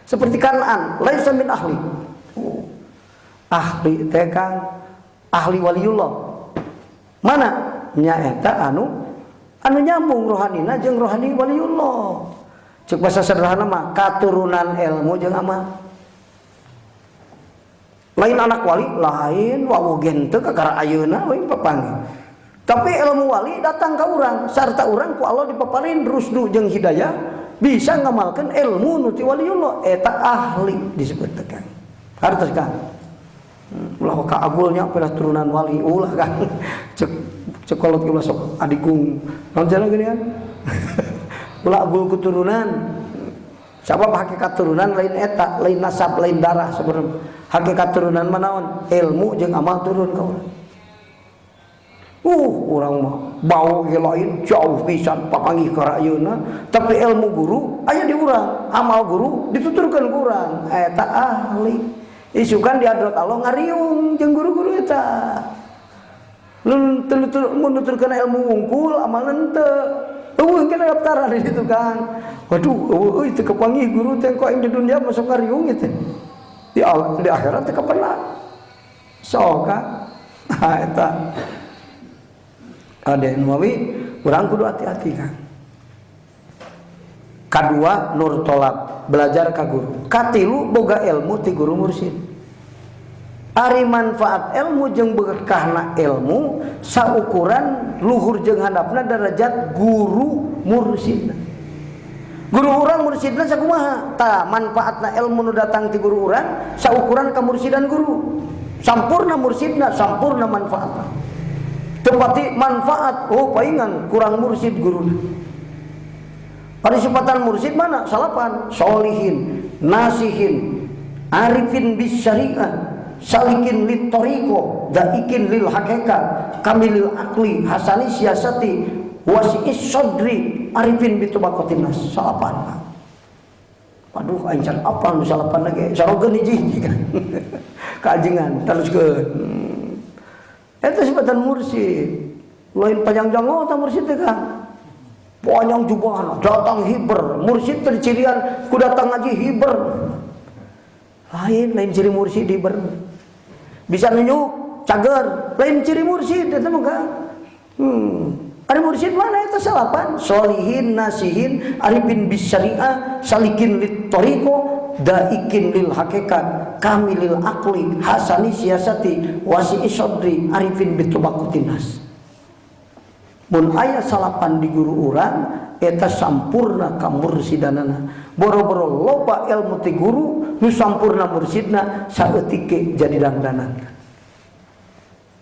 seperti Kanaan, laisa min ahli. Ahli teh kan ahli waliullah. Mana nyaeta anu nyambung rohanina jeung rohani waliullah. Cek bahasa sederhana mah katurunan ilmu jeung amal. Lain anak wali, lain wawogen teu kakara ayeuna we papanggih. Tapi ilmu wali datang ka urang, sarta urang ku Allah dipaparin rusdu jeung hidayah bisa ngamalkeun ilmu nu ti waliullah eta ahli disebut tekan. Hartos kan. Ulah ka agulnya pelah turunan wali ulah kan. Cek kolot ulah sok adikung. Naon jalan geuningan? Ulah agul keturunan. Sabab hakikat turunan lain eta, lain nasab, lain darah sebenarnya. Hakikat turunan manaon? Ilmu jeung amal turun ka urang. Urang mah bau ge lain jauh pisan papanggih ka ayeuna, tapi ilmu guru aya di urang, amal guru dituturkeun ku urang. Eta ahli. Isukan di hadrat Allah ngariung jeung guru-guru eta. Mun nuturkeun ilmu wungkul amal henteu. Eueuh kena daftaran di situ kan. Waduh, eueuh teu kepanggih guru teh kok ing di dunia masuk ngariung gitu. Di akhirat teu kapernah. Sok ka. Nah eta. Aden wawi urang kudu hati-hati kan. Kadua nur tolab, belajar ka guru. Katilu boga ilmu ti guru mursyid. Ari manfaat ilmu jeung berkahna ilmu saukuran luhur jeung handapna derajat guru mursyidna. Guru urang mursyidna sakumaha? Tah manfaatna ilmu nu datang ti guru urang saukuran kamursidan guru. Sampurna mursyidna, sampurna manfaatna. Tepati manfaat, paingan kurang mursyid guruna. Parisipatan mursyid mana? Salapan, solihin, nasihin, arifin bis syariah, salikin lit tariqo, daikin lil hakikat, kamilil akli, hasani siasati, wasi'is sodri, arifin bitubaqatin nas. Salapan. Waduh, ancan apa nu salapan lagi? Sarogeun hiji kan. Kaajengan teruskeun. Eta sifatan mursyid. Lain panjang jango ta mursyid teh kan. Panjang jubahna, datang hiber. Mursyid teh cirian ku datang ngaji hiber. Lain ciri mursyid hiber. Bisa nunjuk cager, lain ciri mursyid eta mah kan. Ari mursyid mana eta salapan? Solihin, nasihin, arifin bis syariah, salikin lit tariqo, daikin lil hakikat, kamilil akli, hasani siasati, wasi'i sodri, arifin bitubaqatin nas. Mun aya salapan di guru urang eta sampurna ka mursidanana. Boro-boro loba ilmu ti guru nu sampurna mursidna saeutik jadi dangdanan.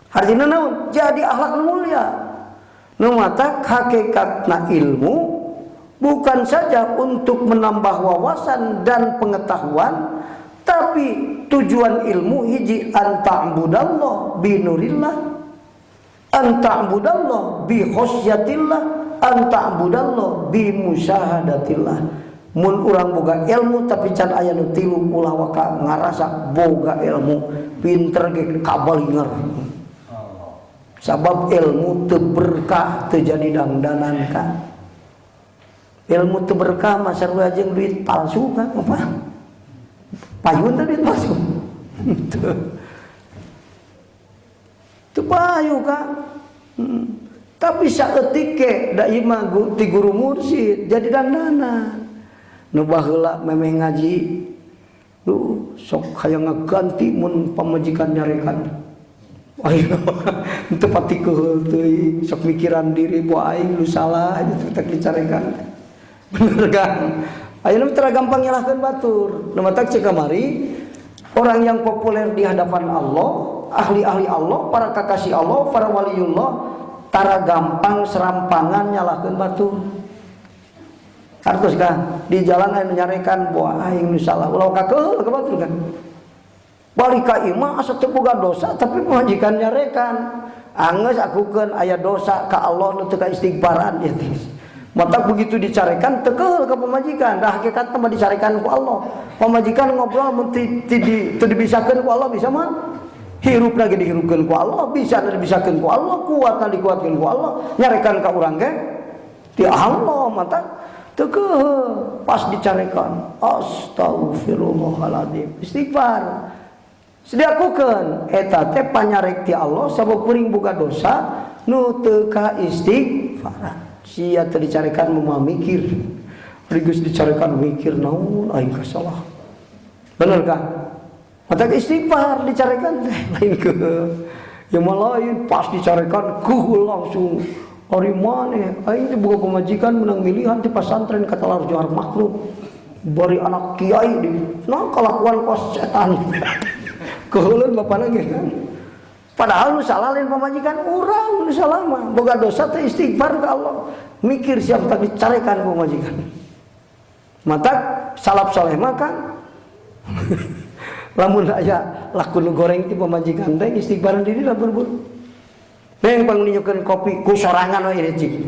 Artina naon? Jadi akhlak nu mulia. Nu mata hakikatna ilmu bukan saja untuk menambah wawasan dan pengetahuan, tapi tujuan ilmu hiji anta'budallah binurillah, anta'budallah bi khosyatillah, anta'budallah bi musyahadatillah. Mun urang boga ilmu tapi can aya nu tilu ulah waka ngarasa boga ilmu, pinter ge kabalinger. Sabab ilmu teu berkah teu jadi dangdanan kan. Ilmu teu berkah mah sarua jeung duit palsu kan apa? Payun teh duit palsu. Teu payu kan. Tapi saeutik ke da ieu mah ti guru mursyid jadi dangdanan. Nu baheula memeh ngaji sok hayang ngaganti mun pamajikan nyarekan. Ayo, itu pati keul teuing, sok mikiran diri bu aing lu salah aja tak dicarekan. Bener kan? Ayeuna teu gampang nyalahkeun batur. Nu matak cek kamari orang yang populer di hadapan Allah, ahli-ahli Allah, para kekasih Allah, para waliullah, tara gampang serampangan nyalahkeun batur. Hartos kan di jalan aya nyarekan bu aing lu salah, ulah ka keul ka batur kan. Balik ka imah asa teu boga dosa tapi pamajikan nyarekan. Anggeus akukeun aya dosa ka Allah nu teu ka istighfaran ieu teh. Matak begitu dicarekan teu keul ka pamajikan, dah hakikatna mah dicarekan ku Allah. Pamajikan ngobrol mun teu dibisakeun ku Allah bisa mah hirup lagi dihirupkeun ku Allah, bisa dibisakeun ku Allah, kuatna dikuatkeun ku Allah, nyarekan ka urang ge ti Allah matak teu keul pas dicarekan. Astagfirullahaladzim, istighfar. Sediakukeun eta teh panyarek ti Allah sabab kuring boga dosa nu teu ka istighfaran. Sia teu dicarikan mah mikir. Ari geus dicarikan mikir naon aing kasalah. Bener kan? Mata istighfar dicarikan teh lain ke yang lain pas dicarikan kuhul langsung ari maneh aing teh boga pamajikan menang milihan di pesantren kata lar Johar Maklum bari anak kiai di nah kalakuan kos setan keheuleun bapana ge kan padahal nu salah lain pamajikan urang nu salah mah boga dosa teh istighfar ka Allah mikir siap tak dicarikan pamajikan mata salaf saleh mah kan lamun aya laku nu goreng ti pamajikan teh istighfaran diri lamun bur. Neng pangunjukkeun kopi ku sorangan we cik.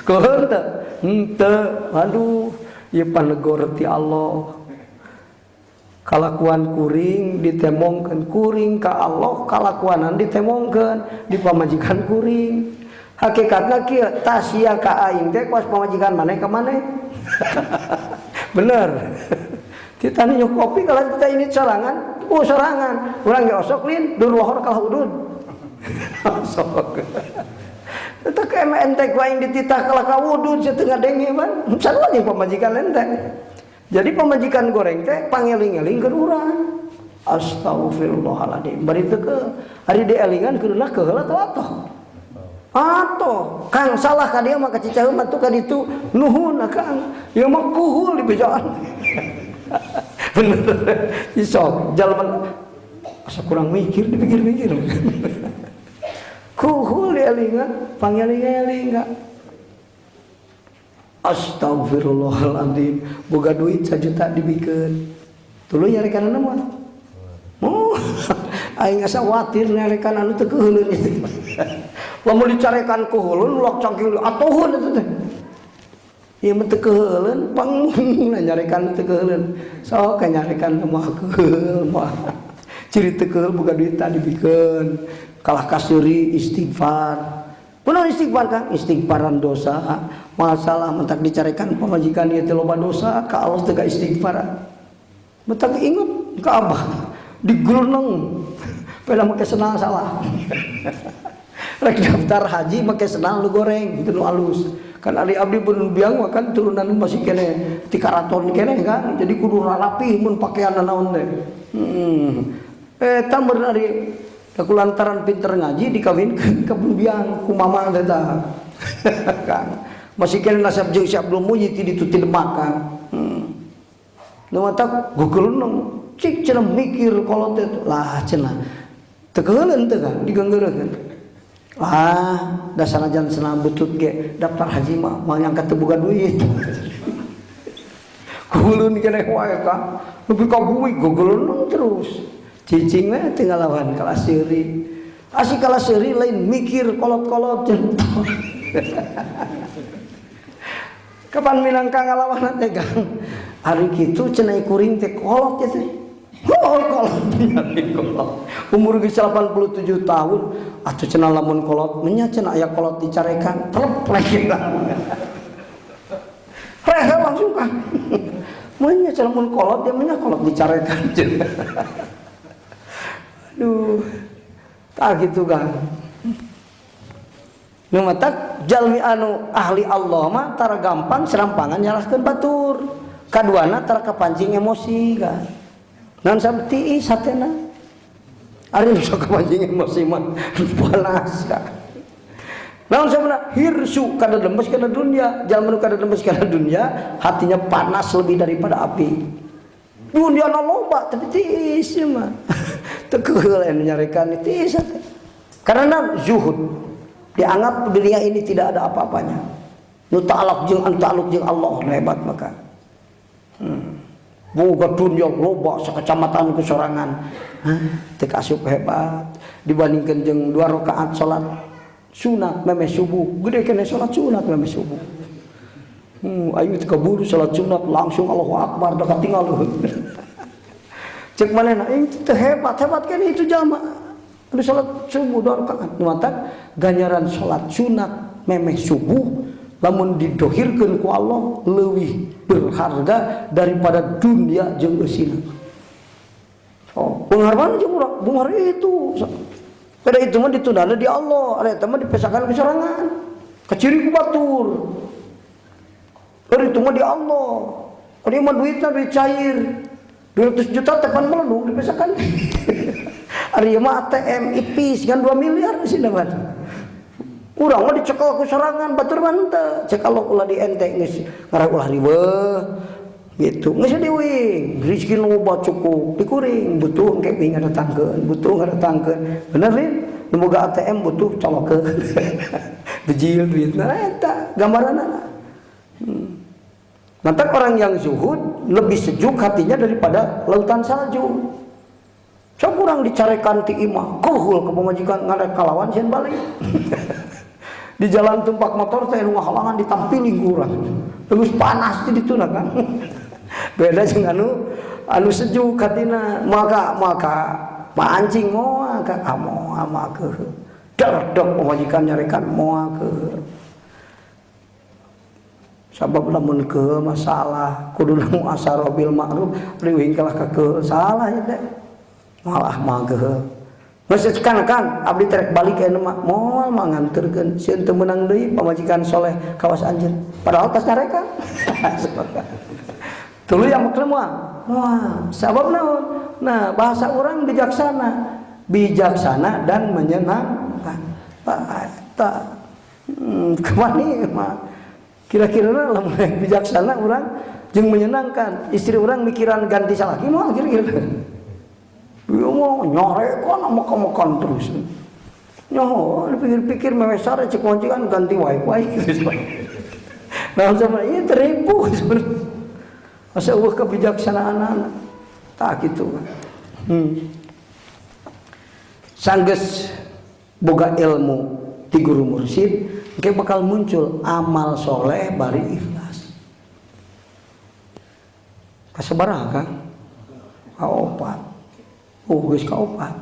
Keuheun teu? Henteu. Aduh, ieu panegor ti Allah. Kalakuan kuring ditemongkeun kuring ka Allah, kalakuanan ditemongkeun di pamajikan kuring. Hakikatna kieu tasya ka aing teh kuas pamajikan maneh ka maneh. Bener. Kita nyuk kopi kalau kita ini sorangan, sorangan. Urang ge osok lin, dur lohor ka hudud. Osok. Eta ke ente ku aing dititah kala ka wudud setengah denge man. Sarua jeung pamajikan ente. Jadi pamajikan goreng teh pangeling-eling keur urang. Astagfirullahaladzim. Bari teu ke ari dielingan keunna keheula teu atoh. Atoh, Kang salah ka dieu mah ka cicaheum atuh ka ditu nuhun Kang. Ieu mah kuhul di bejaan. Bener isok jalan asa kurang mikir dipikir-pikir kuhul elingan pangeling-eling enggak astagfirullahaladzim boga duit 1 juta dibikeun tuluy nyarekanana mah aing asa watir nyarekan anu teu keuleun itu lamun dicarekan kuhulun lok cangking atuhun eta teh ieu mah teu keuleun pangun nyarekan teu keuleun sok nyarekan mah keul mah ciri teu keul boga duit tadi dibikeun kalah kasuri istighfar kunaon istighfar kan istighfaran dosa masalah mentak dicarekan pamajikan ieu teh loba dosa ka Allah teu ka istighfaran mentak inget ka Abah digulung pada make senal salah rek daftar haji make senal lu goreng kitu nu alus kan ali abdi pun biang kan turunan masih kene ti karaton kene kan jadi kudu rapi mun pakaian naon teh eta beunari da kulantaran pinter ngaji dikawinkeun ka biang ku mama teh tah kan masih kene nasab jeung si Abdul Mujid ti ditu ti Demak kan nu mata gugeulun cik cenah mikir kolot teh lah cenah teu keuleun teh kan digeunggeureun dasar ajan senang butut ge daftar haji mah mau ngangkat teu boga duit. Kuhulun keneh wae ka. Nepi ka buik gogelun terus. Cicing we teu ngalawan kala seuri. Asik kala seuri lain mikir kolot-kolot jeung. Kapan minangka ngalawan teh Kang? Ari kitu cenah kuring teh kolot teh. Kolot umur geus 87 tahun atuh cenah lamun kolot nya cenah aya kolot dicarekan telep lagi rehe langsung kan mun nya cenah mun kolot dia nya kolot dicarekan aduh tah gitu kan nu mah jalmi anu ahli Allah mah tara gampang serampangan nyalahkeun batur kaduana tara kapancing emosi kan nan sampai satena ari sok kepancing emosi mah panas ka naon sabana hirsu kada lemes kana dunia jalma nu kada lemes kana dunia hatinya panas lebih daripada api dunia na loba tapi tiis mah teu keul anu nyarekan tiis karena zuhud dianggap dunia ini tidak ada apa-apanya nu ta'alluq jeung Allah hebat maka boga dunia loba sakacamatan kesorangan teu asup hebat dibandingkeun jeung 2 rakaat salat sunat memeh subuh gede kene salat sunat memeh subuh ayu teu kaburu salat sunat langsung Allahu Akbar da katinggal cek manehna teu hebat kene itu jamaah anu salat subuh 2 rakaat nu mantap ganjaran salat sunat memeh subuh lamun didohirkeun ku Allah leuwih berharga daripada dunia jeung eusina. Oh, penghargaan jeung urang, bungar itu. Pada itu mah ditundana di Allah, ada itu mah dipesakan ke sorangan. Keciri ku batur. Pada itu mah di Allah. Kalau mah duitnya duit cair. 200 juta tepan melendung dipesakan. Ari mah ATM ipis kan 2 miliar sih dapat. Urang mah dicekel ku sorangan batur mah henteu. Cek Allah ulah di ente geus ngarang ulah riweuh. Gitu. Geus diwing, rezeki nu loba cukup dikuring, butuh engke ping ngadatangkeun, butuh ngadatangkeun. Bener Lin? Nu boga ATM butuh colokeun. Bejil duitna eta gambaranna. Mantap orang yang zuhud lebih sejuk hatinya daripada lautan salju. Sok urang dicarekan ti imah, kuhul ke pamajikan ngarek kalawan sieun balik. Di jalan tumpak motor teh nu ngahalangan ditampili ku urang. Terus panas di dituna kan. Beda jeung anu sejuk hatina, maka pancing moal ka amo ke. Derdek pamajikan nyarekan moal ke. Sabab lamun ke masalah kudu nu asar bil ma'ruf riwing kalah ke salah ya teh. Malah mageuh. Geus kan abdi terek balik ka mah moal mah nganterkeun sieun teu meunang deui pamajikan soleh kawas anjeun. Padahal tas nyarekan. Tuluy yang maklum moal. Sabab naon? Nah, bahasa orang bijaksana dan menyenangkan. Eta kemana mah kira-kira lamun bijaksana orang jeung menyenangkan. Istri orang mikiran ganti salaki moal kira-kira. Dia mau nyorekon makan terus. Nyoh, dipikir-pikir mewesar cek kunci kan ganti wifi. Nah, sama ini teripu sebenarnya. Masa kebijaksanaan anak tak gitu kan. Sanggeus boga ilmu ti guru mursyid engke bakal muncul amal soleh bari ikhlas. Kasabaraha Kang? Kaopat. Geus kaopat.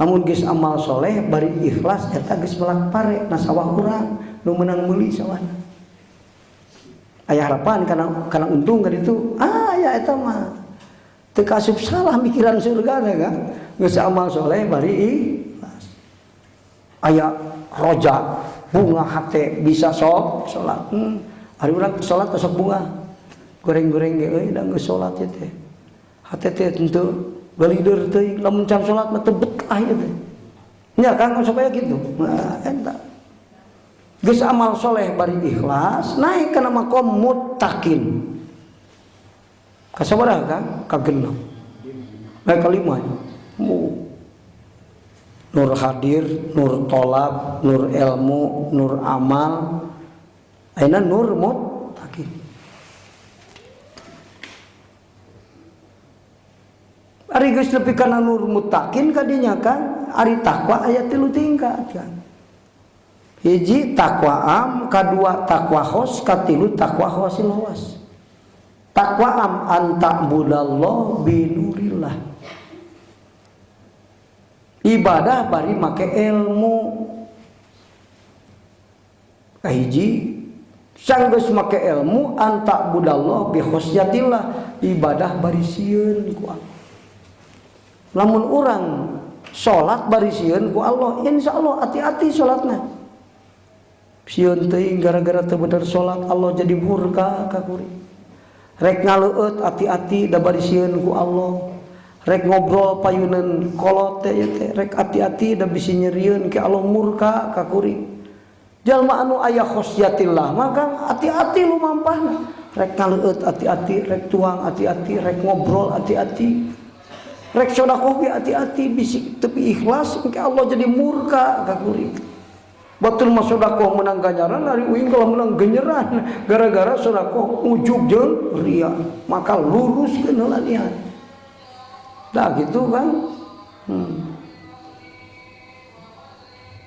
Namun geus amal soleh bari ikhlas eta geus melak pare na sawah urang nu meunang meuli sawana. Aya harapan kana untung ka ditu. Ya eta mah teu kasup salah mikiran surga kan. Geus amal soleh bari ikhlas. Aya roja bunga hate bisa salat. Ari urang salat sok bunga. Goreng-goreng ge euy da geus salat ye teh. Hate teh teu galider teuing lamun can salat mah teu betah ieu teh. Nya Kang supaya gitu. Nah, eta. Geus amal soleh bari ikhlas naik kana maqam muttaqin. Kasabaraha Kang? Kagenep. Bae kalima. Nur hadir, nur tolab, nur ilmu, nur amal. Ayeuna nur muttaqin. Ari geus nepi kana nur muttaqin kadinya kan ari takwa aya 3 tingkat kan. Hiji takwa am, kadua takwa khos, katilu takwa khosil khawas. Takwa am anta'budallah binurillah. Ibadah bari make ilmu. Kahiji sanggeus make ilmu anta'budallah bi khosyatillah, ibadah bari sieun ku Allah. Lamun urang salat bari sieun ku Allah, insyaallah hati-hati salatna. Sieun teuing gara-gara teu bener salat Allah jadi murka ka kuring. Rek ngaleueut hati-hati da bari sieun ku Allah. Rek ngobrol payuneun kolot teh rek hati-hati da bisi nyerieun ke Allah murka ka kuring. Jalma anu aya khosyatillah maka hati-hati lu mampahna. Rek ngaleueut hati-hati, rek tuang hati-hati, rek ngobrol hati-hati. Rek sedekah ge hati-hati bisi tepi ikhlas ke Allah jadi murka ka kuring. Batul mah sedekah menang ganjaran ari uing kalau menang genyeran gara-gara sedekah ujub jeung ria maka luruskeun heula niat. Dah gitu kan.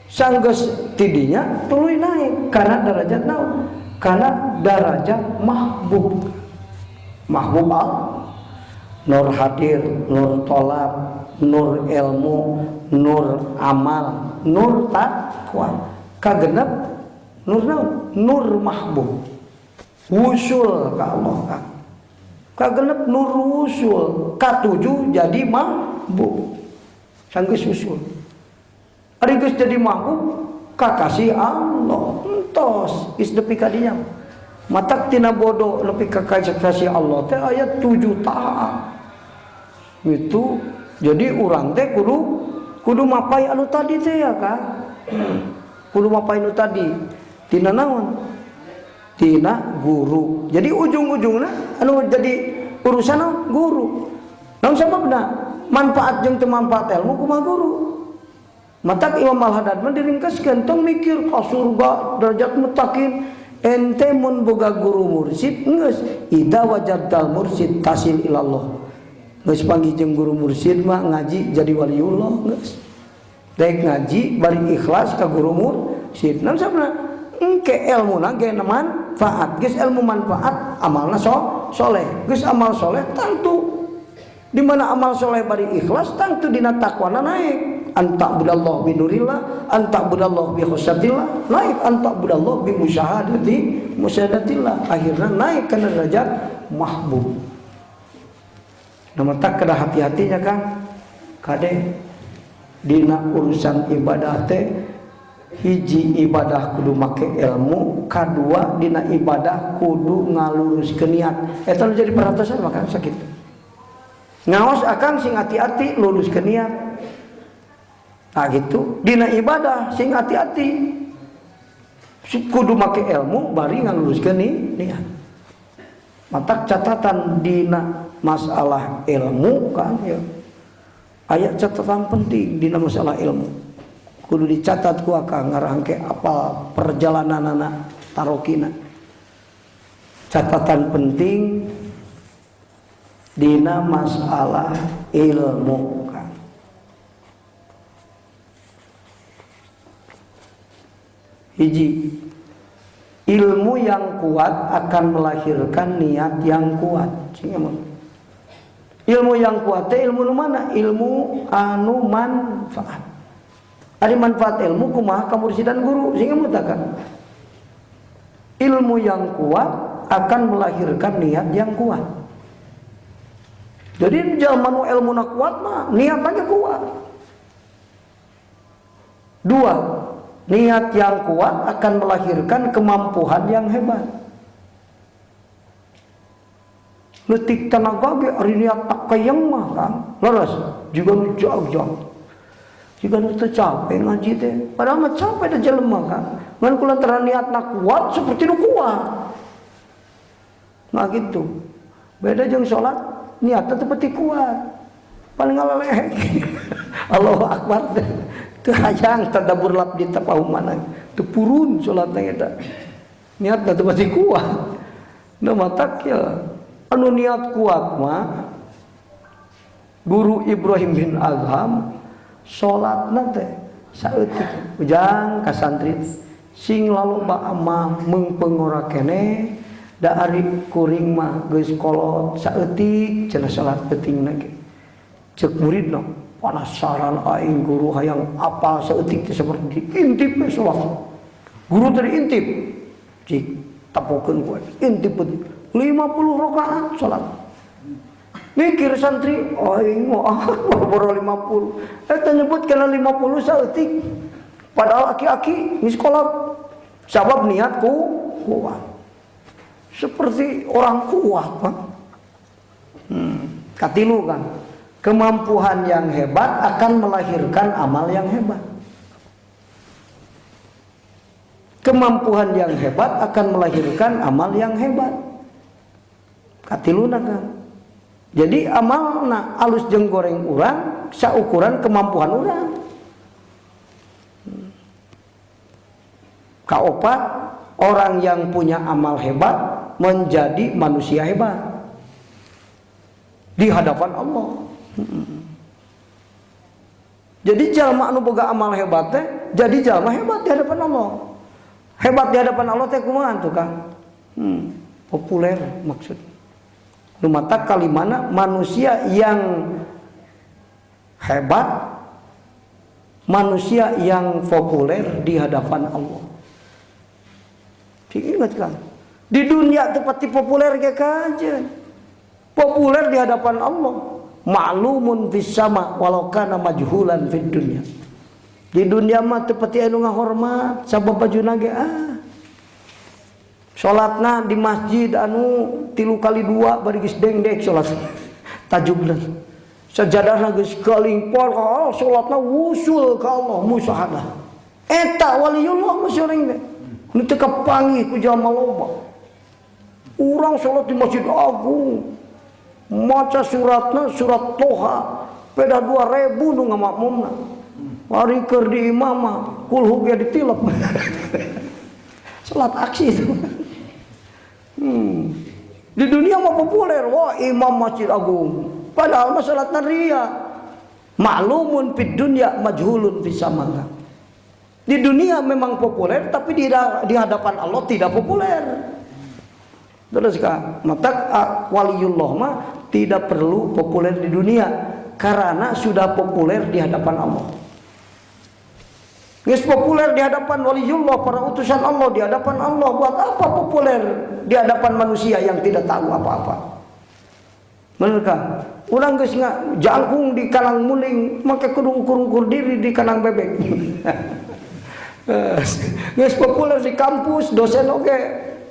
Sanggeus tidinya tuluy naik karena derajat naon? Karena derajat mahbub. Mahbub nur hadir, nur tolab, nur ilmu, nur amal, nur taqwa. Kagenep nur naon? Nur mahbub. Wusul ka Allah kan. Kagenep nur wusul, katujuh jadi mahbub. Sanggeus usul. Ari geus jadi mahbub kakasih Allah entos geus nepi ka dinya. Matak tina bodoh nepi ka kasih Allah teh aya 7 tahap. Itu jadi urang teh kudu mapai anu tadi teh ya kan. Kudu mapai anu tadi. Tina naon? Tina guru. Jadi ujung-ujungna anu jadi urusan guru. Naon sababna? Manfaat jeung teu manfaat ilmu kumaha guru. Matak Imam Al-Haddad mah diringkaskeun tong mikir ka surga derajat muttaqin. Ente mun boga guru mursyid geus ida wajadal mursyid tasil ilallah. Geus panggih jeung guru mursyid mah ngaji jadi waliullah geus. Daek ngaji bari ikhlas ka guru mursyid. Naon sabna? Engke ilmuna ge manfaat. Geus ilmu manfaat amalna soleh. Geus amal soleh tentu di mana amal soleh bari ikhlas tentu dina takwana naik. Anta budallah binurillah, anta budallah bi khusyatillah, naik anta budallah bi musyahadatillah, akhirnya naik ke derajat mahbub. Nama tak kada hati-hatinya kan kade dina urusan ibadah teh hiji ibadah kudu make ilmu, kadua dina ibadah kudu ngaluruskeun niat. Eta jadi perhatian maka sakit. Ngaos akang sing hati-hati luruskeun niat. Nah gitu, dina ibadah sing hati-hati kudu make ilmu bari ngaluruskeun niat. Matak catatan dina masalah ilmu kan ya. Aya catatan penting dina masalah ilmu. Kudu dicatat ku akang ngarangke apal perjalananana tarokina. Catatan penting dina masalah ilmu. Hiji, ilmu yang kuat akan melahirkan niat yang kuat. Ilmu yang kuat teh ilmu nu mana? Ilmu anu manfaat. Ari manfaat ilmu kumaha kamursidan guru sehingga mutakan. Ilmu yang kuat akan melahirkan niat yang kuat. Jadi jangan mau ilmu na kuat mah niat aja kuat. Dua, niat yang kuat akan melahirkan kemampuan yang hebat. Letik tenaga ge ari niat tak kayang mah kan. Leres juga nu jauh-jauh. Jika nu teu capek ngaji teh, padahal mah capek da jelema kan. Ngan kulantaran niatna kuat seperti nu kuat. Nah gitu. Beda jeung salat, niatna teu pati kuat. Paling ngaleleh. Allahu akbar teh. Teu hayang tadabbur labdi tapahuman teu purun salatna eta. Niatna teu pati kuat. Nah matak ya anu niat kuat mah Guru Ibrahim bin Adham salatna teh saeutik ujang ka santri sing laloba amal meungpeung keneh da ari kuring mah geus kolot saeutik cenah salat pentingna ge. Ceuk muridna penasaran aing guru hayang apal saeutik teh seperti intip we salat. Guru teh intip cik tapokeun ku intip 50 rakaat salat. Mikir santri aing mah boro 50. Eta nyebut kana 50 saeutik. Padahal aki-aki geus kolot. Sabab niatku kuat. Seperti orang kuat, Pak. Katilu kan. Kemampuan yang hebat akan melahirkan amal yang hebat. Kemampuan yang hebat akan melahirkan amal yang hebat. Katiluna kan. Jadi amalna alus jeung goreng urang saukuran kemampuan urang. Kaopat, orang yang punya amal hebat menjadi manusia hebat di hadapan Allah. Jadi jalma anu boga amal hebat teh jadi jalma hebat di hadapan Allah. Hebat di hadapan Allah teh kumaha tuh Kang? Populer maksudnya. Lumata kalimana manusia yang hebat, manusia yang populer di hadapan Allah. Diingat kan? Di dunia tepati populer kayak aja. Populer di hadapan Allah. Ma'lumun fis sama walau kana majhulan fid dunya. Di dunia mah teu pati anu ngahormat sabab bajuna ge salatna di masjid anu 3x2 bari geus dengdek salat tajugna. Sajadahna geus kalingpol salatna wusul ka Allah musyahadah. Eta waliullah musyreng teh. Nu teu kapanggih ku jalma loba. Urang salat di Masjid Agung maca suratna surat Toha peda 2000 nu ngamakmumna. Mari keur di imamah kulhu ge ditilep. Salat aksi itu. Di dunia mah populer, wah imam Masjid Agung. Padahal mah salatna ria. Ma'lumun fid dunya majhulun fis sama. Di dunia memang populer, tapi di hadapan Allah tidak populer. Terus kan, maka waliullah mah tidak perlu populer di dunia karena sudah populer di hadapan Allah. Geus populer di hadapan waliullah, para utusan Allah di hadapan Allah, buat apa populer di hadapan manusia yang tidak tahu apa-apa? Mereka urang geus jangkung di kanang muling, make kudu ukur-ukur diri di kanang bebek. Geus populer di kampus, dosen oke,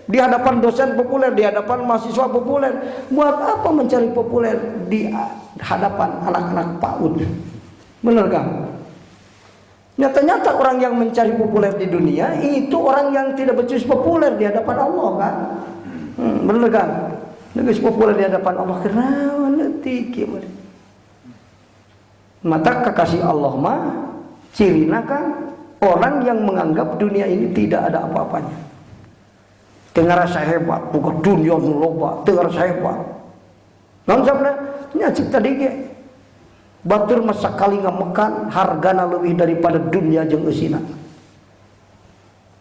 di hadapan dosen populer, di hadapan mahasiswa populer. Buat apa mencari populer di hadapan anak-anak PAUD? Benar kan? Nyata-nyata orang yang mencari populer di dunia itu orang yang tidak becus populer di hadapan Allah kan? Benar kan? Becus populer di hadapan Allah kenaon leutik kieu. Mata kekasih Allah mah cirina kan orang yang menganggap dunia ini tidak ada apa-apanya. Teu ngarasa hebat, bukan dunia nu loba, teu ngarasa hebat. Naon sabna? Nya cik tadi ge batur masa kali ngamekan hargana leuwih daripada dunia jeung eusina.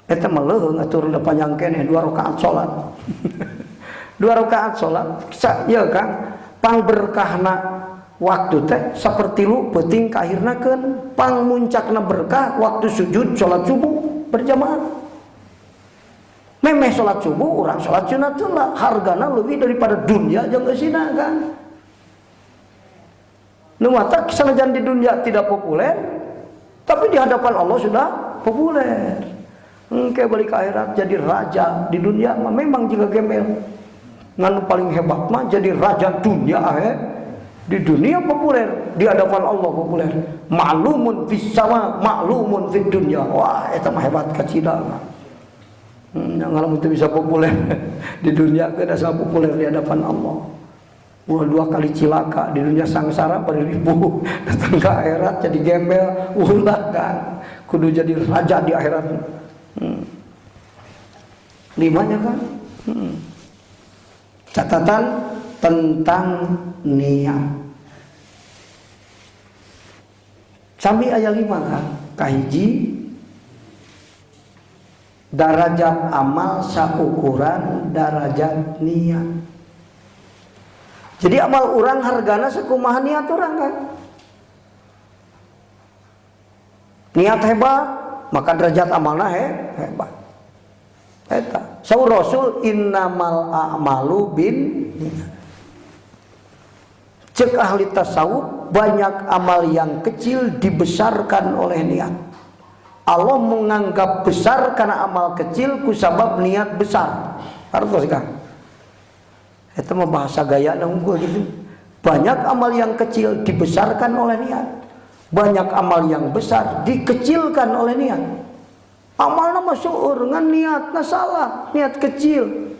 Eta mah leuheung atur da panjang keneh 2 rakaat salat. 2 rakaat salat, ya Kang, pangberkahna waktu teh sapertilu peuting kaahirnakeun, pangmuncakna berkah waktu sujud salat subuh berjamaah. Memeh salat subuh urang salat sunat heula, hargana leuwih daripada dunia jeung eusina kan. Numata kesalahan di dunia tidak populer, tapi di hadapan Allah sudah populer. Engke balik ke akhirat jadi raja di dunia memang juga gembel. Nganu paling hebat mah jadi raja dunia di dunia populer, di hadapan Allah populer. Ma'lumun fis sama, ma'lumun fid dunya. Wah, eta mah hebat kacida mah. Ngalamun teu bisa populer di dunia kada sa populer di hadapan Allah. Ulah 2 kali cilaka di dunia sangsara beribu datang ke akhirat jadi gembel ulah kan kudu jadi raja di akhirat. Limanya kan catatan tentang niat sami aya 5 kan kahiji darajat amal saukuran darajat niat. Jadi amal orang hargana sakumaha niat orang kan. Niat hebat, maka derajat amalna hebat. Eta. Saur Rasul innamal a'malu bin niat. Cek ahli tasawuf banyak amal yang kecil dibesarkan oleh niat. Allah menganggap besar karena amal kecil kusabab niat besar. Harus kan? Itu mah bahasa gaya nunggu gitu. Banyak amal yang kecil dibesarkan oleh niat. Banyak amal yang besar dikecilkan oleh niat. Amalna mah seueur ngan niatna salah, niat kecil.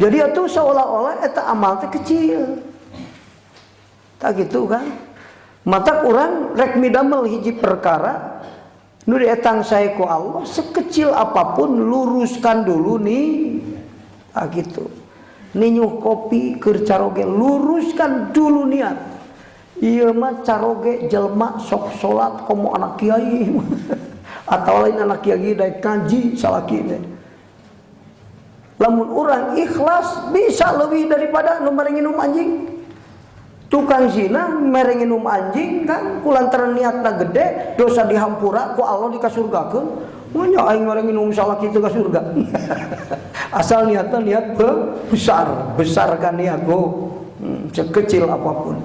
Jadi itu seolah-olah eta amal teh kecil. Tak gitu kan? Mata urang rek midamel hiji perkara nu dietang sae ku Allah sekecil apapun luruskan dulu nih. Gitu. Ninyuh kopi keur caroge luruskan dulu niat. Ieu mah caroge jelma sok salat komo anak kiai atau lain anak kiai daek kaji salaki teh. Lamun urang ikhlas bisa lebih daripada nu mere nginum anjing. Tukang zina mere nginum anjing kan kulantaran niatna gede dosa dihampura ku Allah dikasurgakeun. Nya aing orang minum salah kitu ka surga. Asal niatnya niat besar, besarkan niat sekecil apapun.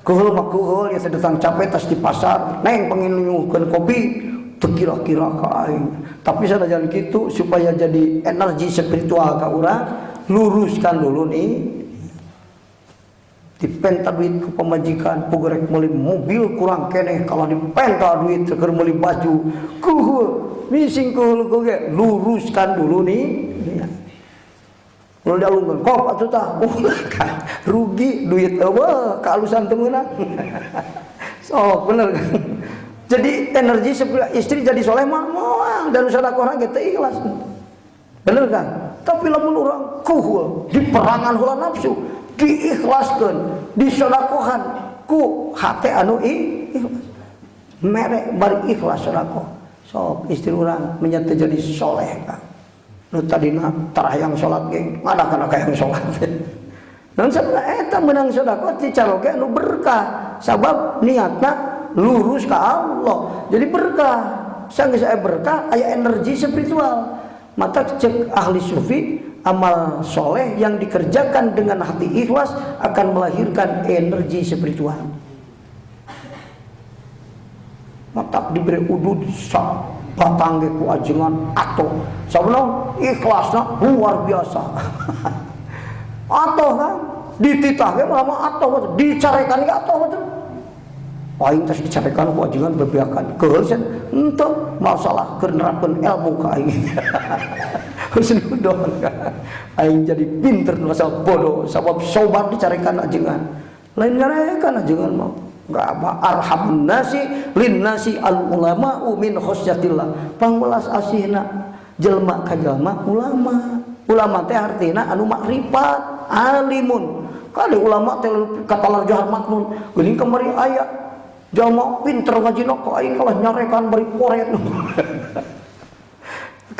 Kuhul mah kuhul ya datang capek tas di pasar neng pengen nyuhkeun kopi teu kira-kira ka aing. Tapi sanajan kitu supaya jadi energi spiritual ka urang, luruskan dulu nih. Dipenta duit ke pemajikan, pugerek meuli mobil kurang keneh kalau dipenta duit keur meuli baju. Kuhul, mising kuhul ge luruskan dulu nih. Kalau dialungkan, kok atuh tah, rugi duit eueuh, kalusan teu meunang. So, bener kan? Jadi energi istri jadi soleh mah moal dan sedekah ge teu ikhlas. Bener kan? Tapi lamun urang kuhul, diperangan heula nafsu, diikhlaskeun, disedekahkan ku hate anu ikhlas. Mere bari ikhlas sedekah. So, istri urang menyatu jadi soleh kan. Nu tadina tarahyang salat ge ngadakana ka yang salat. Namun sebenarnya eta menang sedekah dicaroge anu berkah sabab niatna lurus ka Allah. Jadi berkah. Sanggeus aya berkah aya energi spiritual. Mata cek ahli sufi amal soleh yang dikerjakan dengan hati ikhlas akan melahirkan energi spiritual. Mata diberi udud sak batang ge ku ajengan atoh. Sabuna ikhlasna luar biasa. Atoh kan dititah ge mah atoh dicarekan ge atoh betul. Aing tos dicarekan ku ajengan bebeakan. Keul sen henteu masalah keur nerapkeun ilmu ka aing. Husnudon kan. Aing jadi pinter masalah bodoh sabab sobat dicarekan ajengan. Lain ngarekan ajengan mah. Enggak apa arhamun nasi lin nasi al ulama min khosyatillah. Pangwelas asihna jelma ka jelma ulama. Ulama teh artina anu makrifat, alimun. Kali ulama teh katalar johar maknun. Geuning kamari aya jalma pinter ngajina ka aing kalah nyarekan bari poret.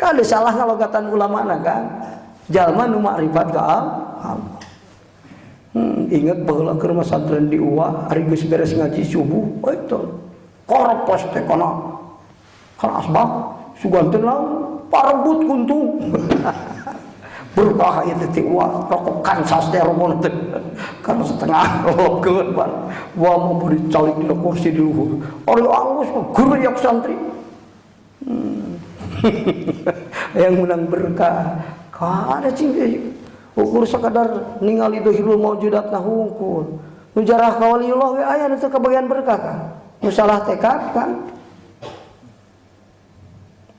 Kali salah ngalogatan ulama na kan. Jalma nu makrifat ka Allah. Ingat baheula keur masantren di UA ari geus beres ngaji subuh itu koropos teh kana asbab suganteun laun parebut kuntung berkah ieu teh UA rokok kansas teh rombongan teh kana setengah rokeun ban wa mau beri calik dina kursi di luhur ari angus geureyak santri yang menang berkah kada cing ukur sakadar ningali dohirul maujudat nah hungkul nu jarah ka waliullah we aya teh kabagian berkah kan nu salah tekad kan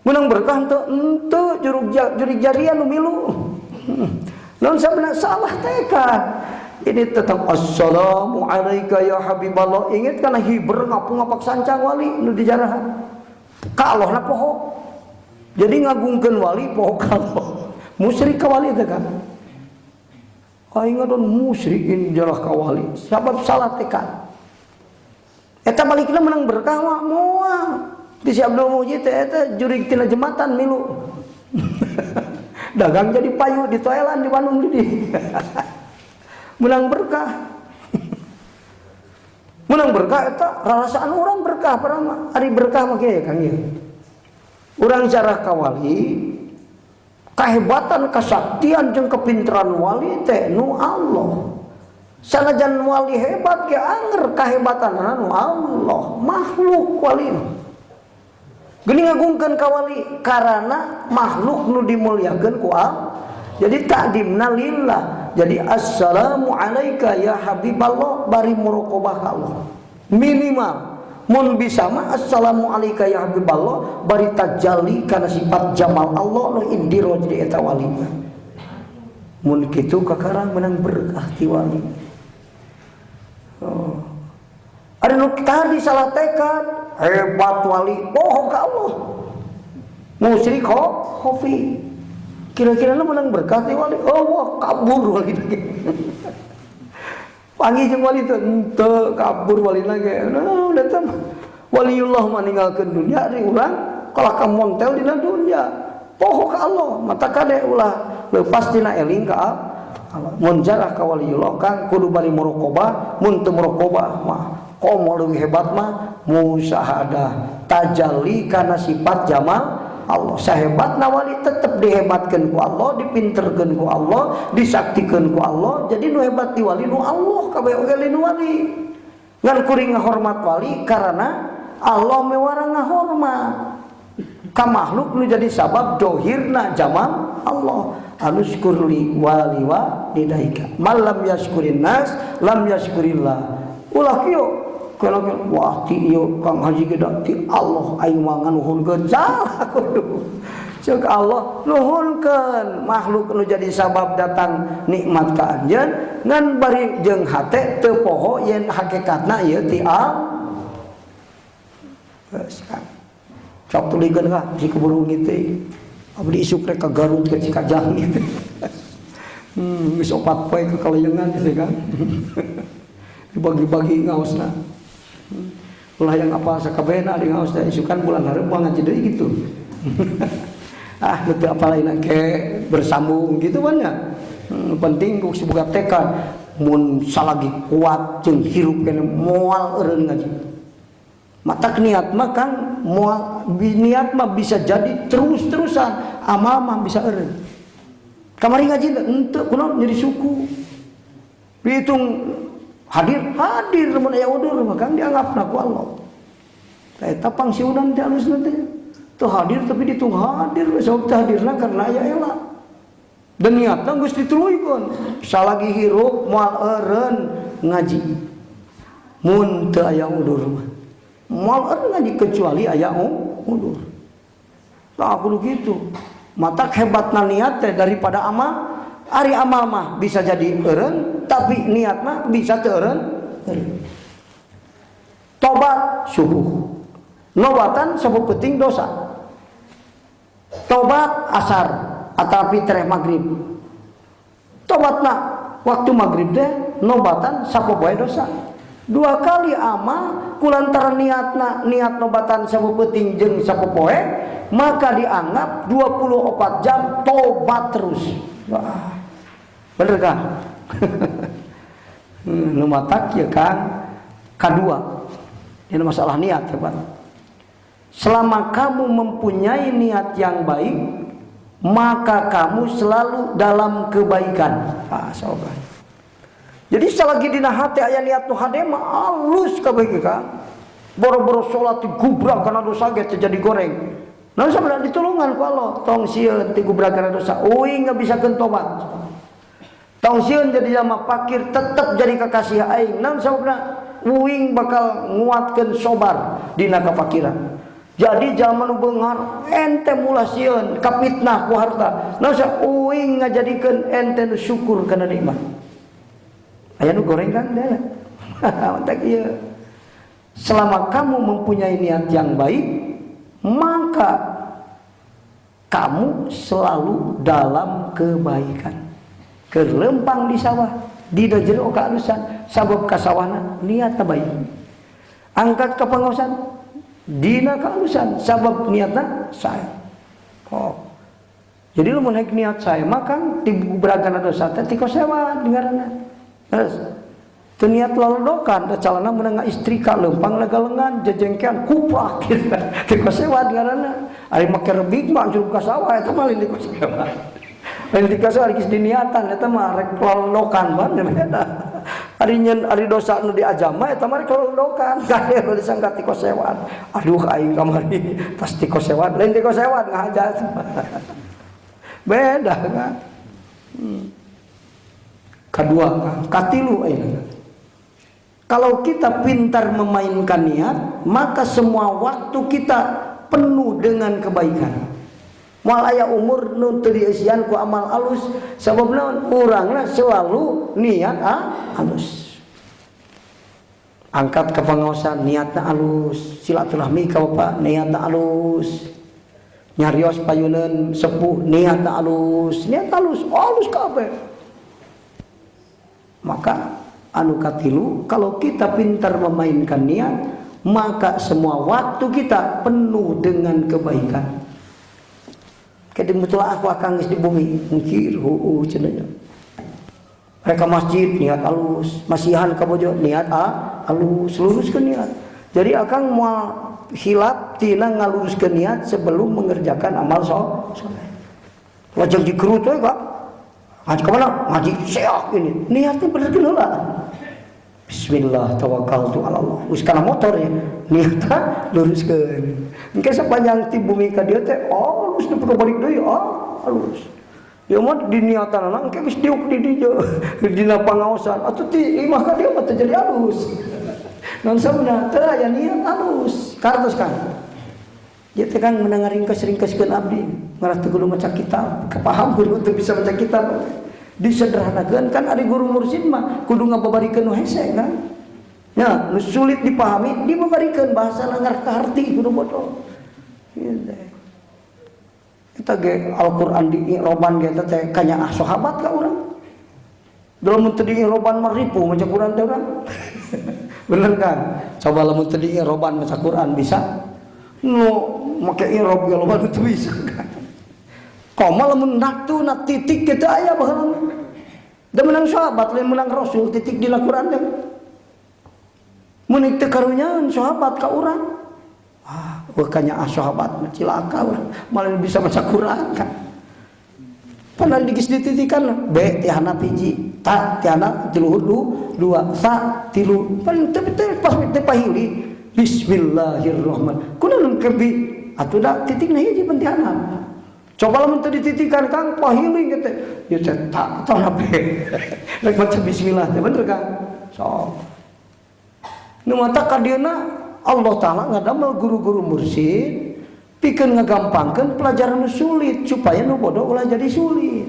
menang berkah henteu jurig jarian nu milu naon sabana salah tekad ini tetap assalamu alayka ya habiballah inget kana hiber ngapu-ngapak sancang wali nu dijarahan ka Allah na poho jadi ngagungkeun wali poho ka Allah musyrik ka wali teh kan aing ngadon musyrikin jarah ka wali sabab salah tekad eta balikna menang berkah mah moal di si Abdul Mujid teh eta jurig tina jembatan milu dagang jadi payu di toelan di Bandung di menang berkah menang berkah eta rarasaan urang berkah parama ari berkah mah kieu Kang ieu urang jarah ka wali kehebatan, kesaktian jeung kepinteran wali teh nu Allah. Sanajan wali hebat ge anger kehebatanna nu Allah, makhluk wali. Geuning ngagungkeun ka wali karana makhluk nu dimulyakeun ku Allah. Jadi takdimna lillah. Jadi assalamu alayka ya habiballah bari muraqabah ka Allah. Minimal mun bisa mah assalamu alayka ya habiballah bari tajalli kana sifat jamal Allah nu indiro jadi eta wali. Mun kitu kakarang menang berkah ti wali. Oh. Ada nu tadi salah tekad, hebat wali, bohong ka Allah. Musyrik khofi. Kira-kira menang berkah ti wali. Oh, wah, kabur wali lagi. Panggil jeung wali teh henteu kabur wali lagi. Nah, udah tah. Waliullah maninggalkeun dunia ari urang kalahkah montel dina dunia. Poho ka Allah, mata kade ulah leupas tina eling ka Allah. Mun jarah ka waliullah kan kudu bari muraqabah, mun teu muraqabah mah komo leuwih hebat mah musyahadah, tajalli kana sifat jamal Allah. Sahebatna wali tetep dihebatkeun ku Allah, dipinterkeun ku Allah, disaktikeun ku Allah. Jadi nu hebat ti wali nu Allah kabeh oge nu wali. Ngan kuring ngahormat wali karena Allah mewara ngahormat. Ka makhluk nu jadi sabab dohirna jamal Allah. Anusykurli wali wa lidaika. Malam yaskurin nas lam yaskurillah. Ulah kieu kalau wah ti ieu Kang Haji geda ti Allah aing mah nganuhunkeun salah kudu. Ceuk Allah nuhunkeun makhluk nu jadi sabab datang nikmat ka anjeun ngan bari jeung hate teu poho yen hakikatna ieu ti Allah. Sok tulikeun ka si keburu ngiting. Abdi isuk rek ka Garut ke Cikajang gitu. Geus 4 poe ke Kaliengan gitu kan. Dibagi-bagi ngaosna. Ulah yang apa sakabehna di ngaosna isukan bulan hareup ngaji deui gitu. Betul apa lain ke bersambung gitu kan ya. Penting ku siboga tekad mun salagi kuat jeung hirup kene moal eureun ngaji. Matak niat mah kan moal niat mah bisa jadi terus-terusan, amal mah bisa eureun. Kamari ngaji henteu kunaon jadi suku. Dihitung hadir mun aya udur mah kan dianggapna ku Allah. Eta pangsiunan teh alusna teh. Tuh hadir tapi ditung hadir sabab teh hadirna karena aya ela. Dan niatna geus dituluykeun. Salagi hirup moal eureun ngaji. Mun teu aya udur mah moal eureun ngaji kecuali aya udur. Tah kudu kitu. Matak hebatna niat teh daripada amal. Ari amal mah bisa jadi eureun tapi niat mah bisa teu eureun. Tobat subuh. Nobatan sabab penting dosa. Tobat asar atapi tereh maghrib. Tobatna waktu maghrib teh nobatan sapopoe dosa. 2 kali amal kulantaran niat nobatan sapopeting jeung sapopoe maka dianggap 24 jam tobat terus. Wah. Bener kan? Nu matak ya kan. Kedua. Ini masalah niat hebat. Selama kamu mempunyai niat yang baik, maka kamu selalu dalam kebaikan. Sobat. Jadi selagi dina hati aya niat nu hade mah alus kabeh ka. Boro-boro salat digubrak kana dosa ge jadi goreng. Naon sabaraha ditulungan ku Allah, tong sieun digubrak kana dosa, uing ngabisakeun tobat. Tong sieun jadi jalma fakir tetep jadi kekasih aing. Naon sabaraha uing bakal nguatkeun sobar dina kafakiran. Jadi jalma nu beunghar ente mulah sieun kapitnah ku harta. Naon sa uing ngajadikeun ente nu syukur kana nikmat. Aya nu goreng kan dia. Mantak ieu. Selama kamu mempunyai niat yang baik, maka kamu selalu dalam kebaikan. Kelempang di sawah, di jero ka alusan, sabab ka sawahna niatna baik. Angkat ka pangaosan, dina ka alusan, sabab niatna sae. Oh. Jadi lu mun haek niat sae maka dibuburagan dosa teh ti kosewa dengaranna. Terus niat lolodokan calana menengah istri ka leumpang lagalengan jejengkean kupak gitu. Ti kosewa dengaranna. Ari make rebig mah anjur ka sawah eta mah lain ti kosewa. Lain ti kosewa geus diniatan eta mah rek lolodokan ban beda. Ari dosa nu diajam mah eta mah rek lolodokan. Kaya nu disangka ti kosewa. Aduh aing kamari tas ti kosewa lain ti kosewa ngahajat. Beda kan. Kedua, katilu ayeuna. Kalau kita pintar memainkan niat, maka semua waktu kita penuh dengan kebaikan. Moal aya umur nu teu dieusian ku amal alus, sabab naon? Urangna selalu niat alus. Angkat ka pangaosan niatna alus, silaturahmi ka bapa niatna alus. Nyarios payuneun sepuh niatna alus, alus kabeh. Maka anu katilu, kalau kita pintar memainkan niat, maka semua waktu kita penuh dengan kebaikan. Kadang betul aku akan geus di bumi mungkir cenanya. Mereka masjid niat alus, masihan ka bojo niat alus, luruskeun niat. Jadi akang moal hilap tina ngaluruskeun niat sebelum mengerjakan amal saleh. Wajib dikerut we Kak. Ngaji kemana? Ngaji seok ini. Niatnya bener heula. Bismillah tawakkaltu ala Allah. Geus kana motor ya. Niatna luruskeun. Engke sapanjang ti bumi ka dieu teh lurus teu perlu balik deui, lurus. Ya mah diniatanna engke geus diuk di dieu dina pangaosan atuh ti imah ka dieu mah teu jadi alus. Non sabuna teu aya niat alus. Kartos kan. Ieu teh kan mendengar ringkes-ringkeskeun abdi, ngarah teu kudu maca kitab, kapaham kudu teu bisa maca kitab. Disederhanakeun kan ari guru mursyid mah kudu ngababarikeun nu hese kan. Ya, nu sulit dipahami dibabarikeun bahasana ngarah ka harti kudu bodoh. Ieu teh. Eta ge Al-Qur'an di iroban ge teh kanya sahabat ka urang. Dalam mun teu di iroban mah ripu maca Qur'an teh urang. Bener kan? Coba lamun teu di iroban maca Qur'an bisa? Nu make irob ge loba teu bisa kan. Koma lamun naktu nak titik kita aya baheula. Da menang sahabat lain menang Rasul titik di Al-Qur'an teh. Mun teu karunyaeun sahabat ka urang. Kanya sahabat mah cilaka urang, malah bisa baca Qur'an kan. Panan digis dititikan B ti handap hiji, ta ti handap ti luhur dua, sa ti lu. Paling teu pas teh pahili bismillahirrahmanirrahim. Kunaon kebi atuh da titikna hiji penting. Coba lamun teu dititikan Kang pahiling teh. Ya teh tak tahu nabe. Rek baca bismillah teh bener Kang. So. Nu mata ka dieuna Allah taala ngadamel guru-guru mursyid pikeun ngagampangkeun pelajaran nu sulit supaya nu bodoh ulah jadi sulit.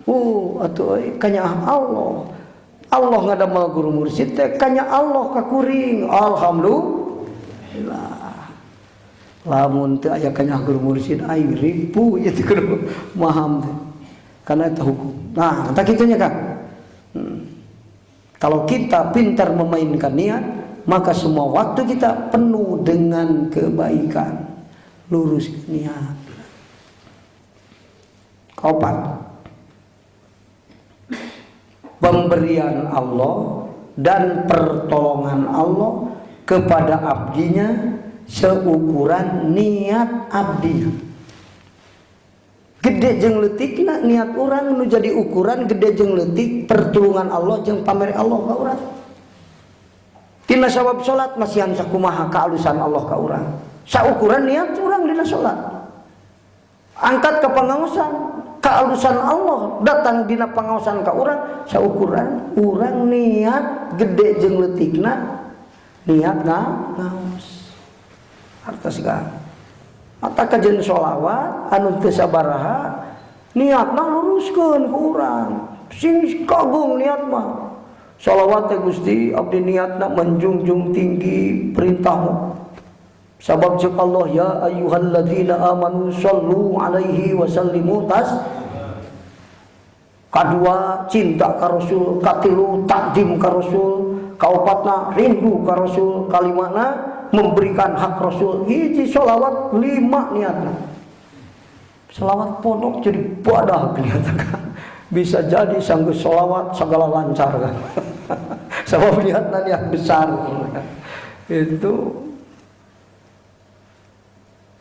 Atuh kanya Allah. Allah ngadamel guru mursyid teh kanya Allah kakuring. Alhamdulillah. Lamun teu aya kanya guru mursyid ai ribu ieu teh kudu maham teh. Karena itu hukum. Nah, kata kitunya Kang. Kalau kita pintar memainkan niat, maka semua waktu kita penuh dengan kebaikan. Lurus niat. Keempat, pemberian Allah dan pertolongan Allah kepada abdinya seukuran niat abdi. Gede jeung leutikna niat urang nu jadi ukuran gede jeung leutik pertulungan Allah jeung pamere Allah ka urang. Tina sabab salat masihan sakumaha kaalusan Allah ka urang. Saukuran niat urang dina salat. Angkat ka pangaosan kaalusan Allah datang dina pangaosan ka urang saukuran urang niat gede jeung leutikna niat ngaos. Artos kan mata kajen sholawat anu teu sabaraha niatna luruskeun ku urang sing kagung niat mah sholawat teh Gusti abdi niatna menjunjung tinggi perintahmu sabab ceuk Allah ya ayyuhalladzina amanu shallu alaihi wasallimu kadua cinta ka Rasul katilu takdim ka Rasul kaopatna rindu ka Rasul kalimana memberikan hak Rasul. Hiji sholawat 5 niatna. Sholawat pondok jadi badah kelihatan kan. Bisa jadi sanggeus sholawat segala lancar kan. Sebab niatna niat besar. Itu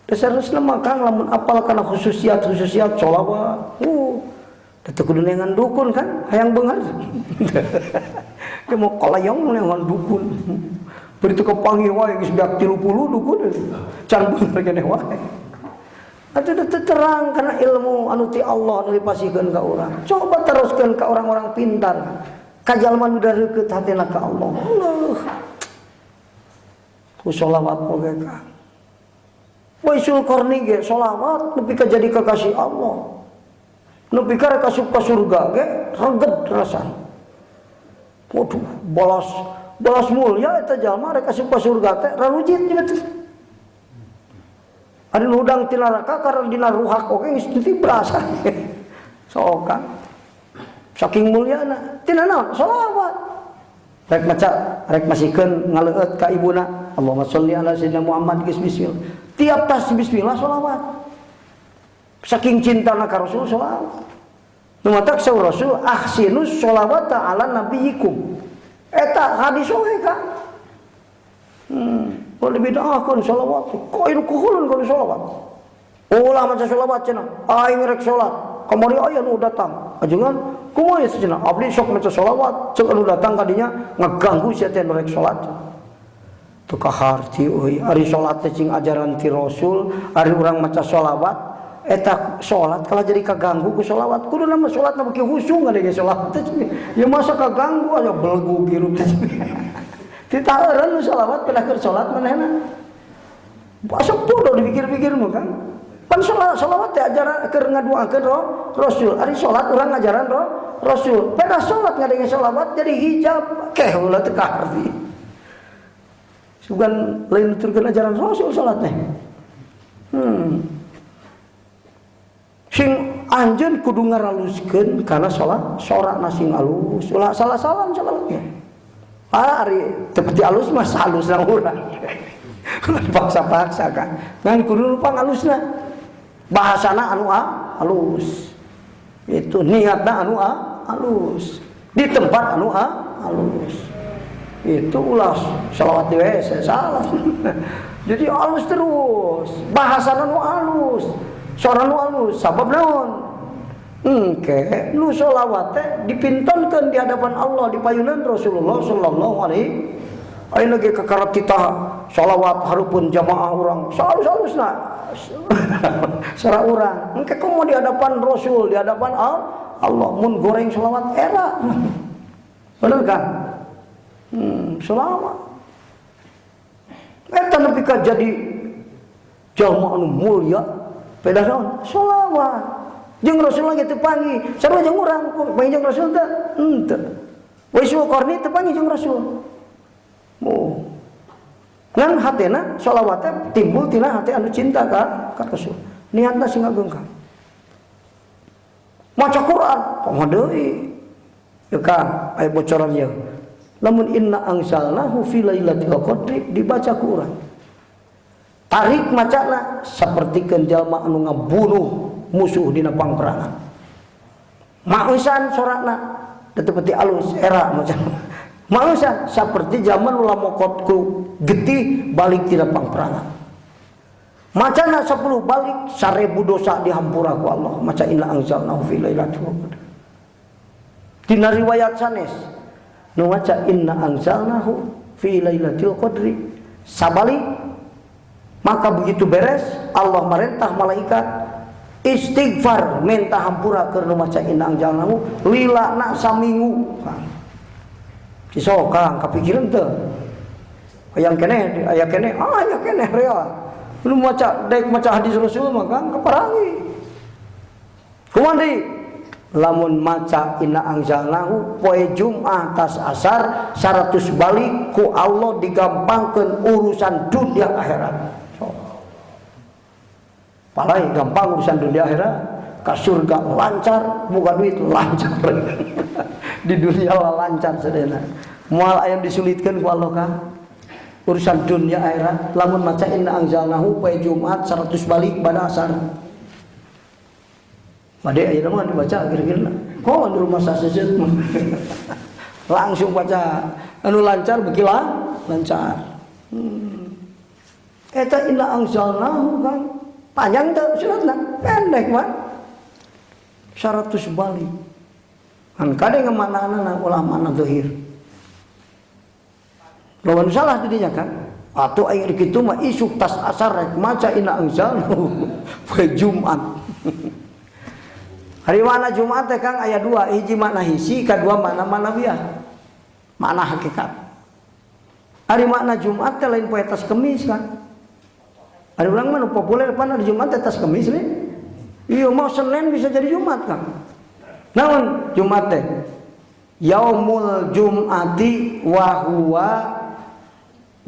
dasarna mah Kang lamun apal kana khususiat sholawat. Teu kudu nengan dukun kan, hayang beungar. Dia mau kalayong nengan dukun. Beritu kepanggih wae geus beak 30 dukun can bener keneh wae. Atuh teu terang kana ilmu anu ti Allah anu dipasihkeun ka urang. Coba teruskeun ka orang-orang pintar. Ka jalma nu dareukeut hatena ka Allah. Ku sholawat oge Kang. Waisul Qarni ge sholawat nepi ka jadi kekasih Allah. Nepi ka rek asup ka surga ge reged rasana. Waduh, balas mulia eta jalma rek asup ka surga teh rarujit nya teh. Ari nu udang ti neraka karena dina ruhak oge geus ditibras. Sok Kang. Saking mulyana, tina naon? Sholawat. Rek maca, rek masihkeun ngaleueut ka ibuna. Allahumma sholli ala sayyidina Muhammad geus bismillah. Tiap tas bismillah sholawat. Saking cintana ka Rasul sholawat. Nu matak saur Rasul ahsinus sholawata ala nabiyikum. Eta hadis oge Kang. Kalau dibidahkeun sholawat, koin kuhulun kalau sholawat. Ulah maca sholawat cenah, aing rek sholat. Kamari aya nu datang. Ajengan kumaha ya cenah abdi sok maca sholawat ceuk anu datang kadinya ngaganggu sia teh rek salat teu kaharti euy ari salat teh cing ajaran ti Rasul ari urang maca sholawat eta salat kalau jadi kaganggu ku sholawat kudu nama salatna beki husung ada ge salat teh ya masa kaganggu aya belegu girup teh kita eureun nu sholawat pada keur salat manehna asok podo dipikir-pikir mah kan pan sholawat teh ajaran keur ngaduakeun Rasul ari salat urang ngajaran Rasul pada salat ngadenge sholawat jadi hijab keh ulah teu kaharti bukan lain nuturkeun ajaran Rasul salat teh. Sing anjeun kudu ngaraluskeun kana salat sorakna sing alus. Ulah salah-salah salatnya. Ari teu pati alus mah halus nang urang. Dipaksa-paksa kan. Ngan kudu lupa ngalusna. Bahasana anu halus. Itu niatna anu halus. Di tempat anu halus. Itu ulah sholawat di WC salah. Jadi halus terus bahasa nu halus suara nu halus sabab naon engke nu sholawat teh dipintonkeun di hadapan Allah di payunan Rasulullah sallallahu alaihi aya lagi kakarap kita sholawat harupun jamaah urang salus-salusna sara urang engke komo di hadapan Rasul di hadapan Allah mun goreng sholawat era bener kan selama eta nepi ka jadi jalma anu mulya peda naon sholawat jeung Rasul lagi teu panggih sarua jeung urang panggih jeung Rasul teh henteu Waisul Qarni teu panggih jeung Rasul ngan hatena sholawat teh timbul tina hati anu cinta ka Rasul niatna sing ngageungkan maca Quran kumaha deui teu kan aya bocoran ieu lamun inna anzalnahu fi lailatul qadri dibaca ku urang tarik macana sapertikeun jalma anu ngabunuh musuh dina pangperangan mausan sorakna teu pati alus era macana mausan saperti zaman ulah mokot ku getih balik tina pangperangan macana 10 balik 1000 dosa dihampura ku Allah maca inna anzalnahu fi lailatul qadri dina riwayat sanes nu maca inna anzalnahu fi lailatul qadri sabalik maka begitu beres Allah merintah malaikat istighfar minta hampura keur nu maca inna anzalnahu lilana saminggu kisokang kapikiran teu aya keneh rea nu maca daek maca hadis Rasul mah kan kaparangi kumaha lamun maca inna anzalnahu poe Jumat tas asar 100 balik ku Allah digampangkeun urusan dunia akhirat. Palai gampang urusan dunia akhirat, ka surga lancar, buka duit lancar. Di dunia lancar sadena. Moal aya disulitkeun ku Allah kan. Urusan dunia akhirat lamun maca inna anzalnahu poe Jumat 100 balik pada asar. Pade ayeuna mah dibaca kira-kira. Kok di rumah saseut mah. Langsung baca anu lancar beki lancar. Eta inna anzalnahu kan panjang teu suratna, pendek mah. 100 balik. Kan kade ngamanana ulah mana zahir. Lawan salah didinya kan. Atuh aya kitu mah isuk tas asar rek maca inna anzalnahu poe Jumat. Hari mana Jumat teh Kang aya 2, hiji makna hisi, kadua makna manawiah. Makna hakikat. Hari makna Jumat teh lain poe tas kemis kan. Hari urang mah nu populer pan hari Jumat teh tas kemis nih. Iya mau Senin bisa jadi Jumat Kang. Naon Jumat teh? Yaumul Jum'ati wa huwa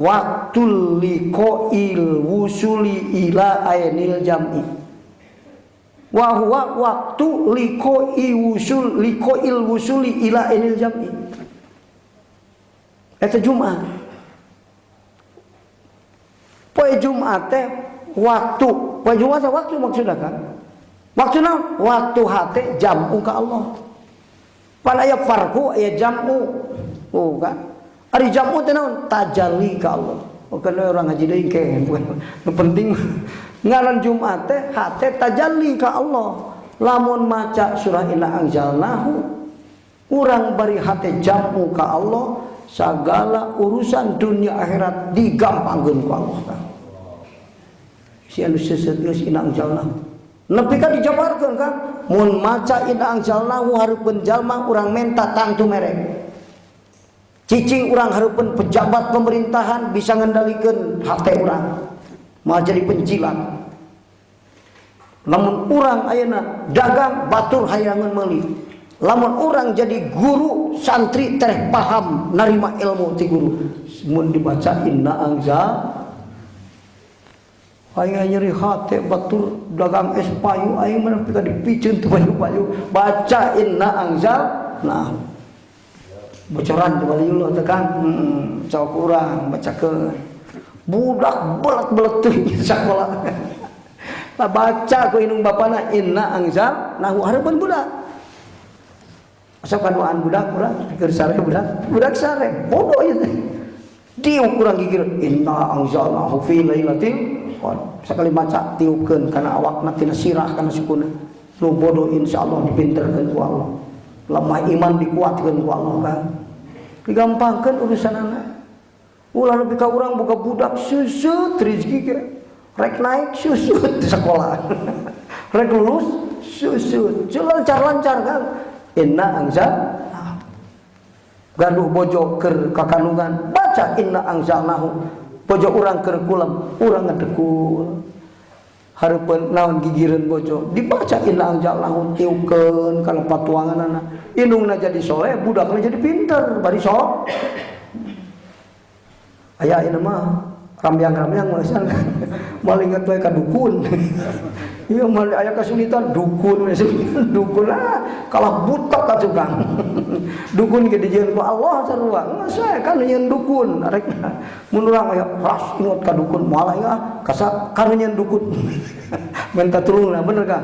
waqtul liqa'il wusuli ila ainil jam'i. Wa huwa waqtu liqa'il wusuli ila ainil jam'i. Eta Jumat. Poe Jumat teh waktu. Poe Jumat teh waktu maksudna kan? Waktu naon? Waktu hate jam'u ka Allah. Pan aya farqu aya jam'u. Oh kan? Ari jam'u teh naon? Tajalli ka Allah. Bukan orang ngaji deui ke. Nu penting ngaran Jumat teh hate tajalli ka Allah. Lamun maca surah inna anzalnahu Urang bari hate jamu ka Allah, segala urusan dunia akhirat digampangkeun ku Allah. Si anu seuseut geus ina anjalna. Nepi ka dijabarkeun kan, mun maca ina anjalna hareupeun jalma urang menta tangtu merek. Cicing urang hareupeun pejabat pemerintahan bisa ngendalikeun hate urang. Mau jadi penjilat. Lamun urang ayeuna dagang batur hayangan meuli. Lamun orang jadi guru, santri tereh paham narima ilmu ti guru. Mun dibaca inna anzal, aya nyeri hate batur dagang es payu, aya mana pika dipiceun teu payu-payu. Baca inna anzal, nah bocoran teu balieu teh kan. Cok urang bacakeun. Budak belet-belet teuing sakola. Baca ku indung bapana inna anzal, nah hareupeun budak. Asa kaduaan budak urang keur sare budak sare bodoh ieu teh. Tiuk urang gigir inna anzalnahu fi lailatil qadr. Sakali maca tiupkeun kana awakna tina sirah kana sukuna. Nu bodoh insyaallah dipinterkeun ku Allah. Lemah iman dikuatkeun ku Allah kan. Digampangkeun urusanana. Ulah lebih ka urang boga budak seuseuh rezeki ge. Rek naik seuseuh di sekolah. Rek lulus seuseuh. Lancar-lancar kan. Inna anzal gaduh bojo keur kakandungan baca inna anzalnahu bojo urang keur kulem urang ngadekul hareupeun naon gigireun bojo dibaca inna anzalnahu tiupkeun kana patuanganna indungna jadi soleh budakna jadi pinter bari sok aya ieu mah rambyang-rambyang meusan moal inget wae ka dukun. Ieu mah aya kesulitan dukun we dukun kalah butak ka tukang. Dukun ge dijieun ku Allah sarua. Ngasa kan nyeun dukun arek mun urang aya ras inget ka dukun moal aya kasa kan nyeun dukun. Minta tulungna bener ka?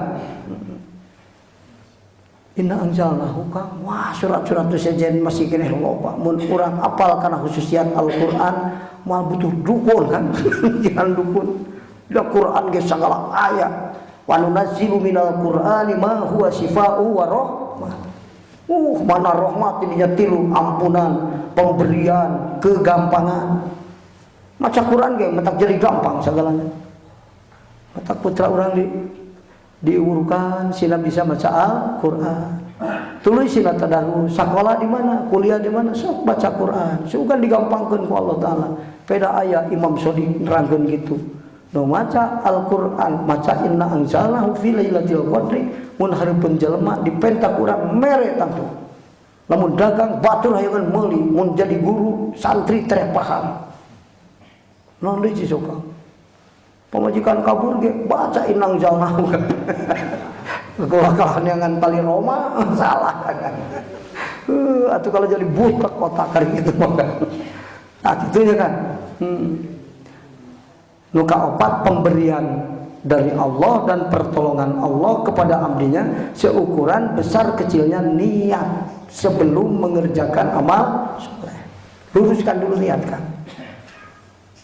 Inna anzalnahu kang wah surat-surat sejen masih keneh loba mun urang apal kana khususiat Al-Qur'an moal butuh dukun kan. Jangan dukun. Da Qur'an ge sagala ayat. Wa nunazzilu minal Qur'ani ma huwa shifaa'u wa rahmah. Mana rahmat dinya tilu ampunan, pemberian, kegampangan. Maca Qur'an ge matak jadi gampang sagalana. Matak putra urang diurukan sina bisa maca Al-Qur'an. Tuluy sina tadarus, sakola di mana, kuliah di mana, sok baca Qur'an. Sugan digampangkeun ku Allah taala. Peda aya Imam Shodiq nerangkeun kitu. Nu maca Al-Qur'an, maca inna anzalnahu fi lailatul qadri, mun hareupeun jelema dipentak urang mere tangtu. Lamun dagang batur hayangan meuli, mun jadi guru santri tereh paham. Naon deui cisoka? Pamajikan kabur ge baca inna anzalnahu. Kekolakahan yang paling Roma salah kan. Atuh kalau jadi butak kotak kari gitu mah. Nah kitunya kan. Luka opat pemberian dari Allah dan pertolongan Allah kepada abdinya seukuran besar kecilnya niat sebelum mengerjakan amal soleh. Luruskan dulu niat kan.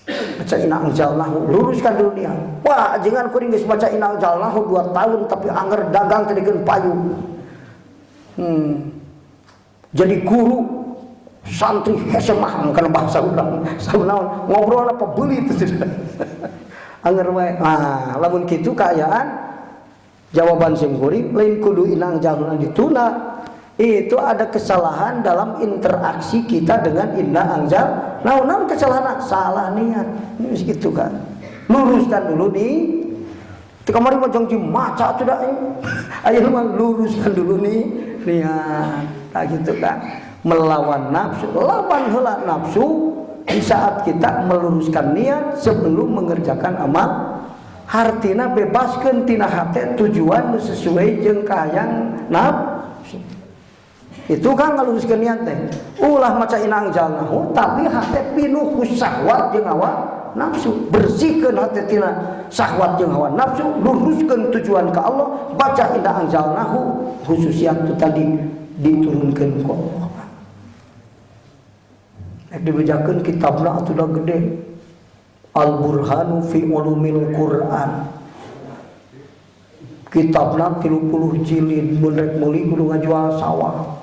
Baca inna anzalnahu, luruskan dulu niat. Wah, jangan kuring geus baca inna anzalnahu 2 tahun tapi anger dagang teh dikeun payu. Jadi guru santri hese mah kana bahasa urang. Sanaon ngobrol apa beuli teh. Anger wae. Nah, lamun kitu kaayaan jawaban sing kuring lain kudu inna anzalnahu dituna. Itu ada kesalahan dalam interaksi kita dengan inna anzal. Naon kesalahan? Salah niat. Gitu kan. Luruskan dulu nih. Teu kamari mah jong maca teh da. Ayeuna mah luruskan dulu nih niat. Nah gitu kan. Melawan nafsu, lawan heula nafsu di saat kita meluruskan niat sebelum mengerjakan amal. Hartina bebaskeun tina hate tujuan sesuai jeung kahayang nafsu. Itu kan ngaluruskeun niat teh. Ulah maca inna anzalnahu tapi hate pinuh ku syahwat jeung hawa nafsu. Bersihkeun hate tina syahwat jeung hawa nafsu, luruskeun tujuan ka Allah, baca inna anzalnahu khususiat itu tadi diturunkeun ku Allah. Dibacakeun kitabna atuh da gede. Al-Burhanu fi Ulumil Quran. Kitabna 30 jilid, mun rek meuli kudu ngajual sawah.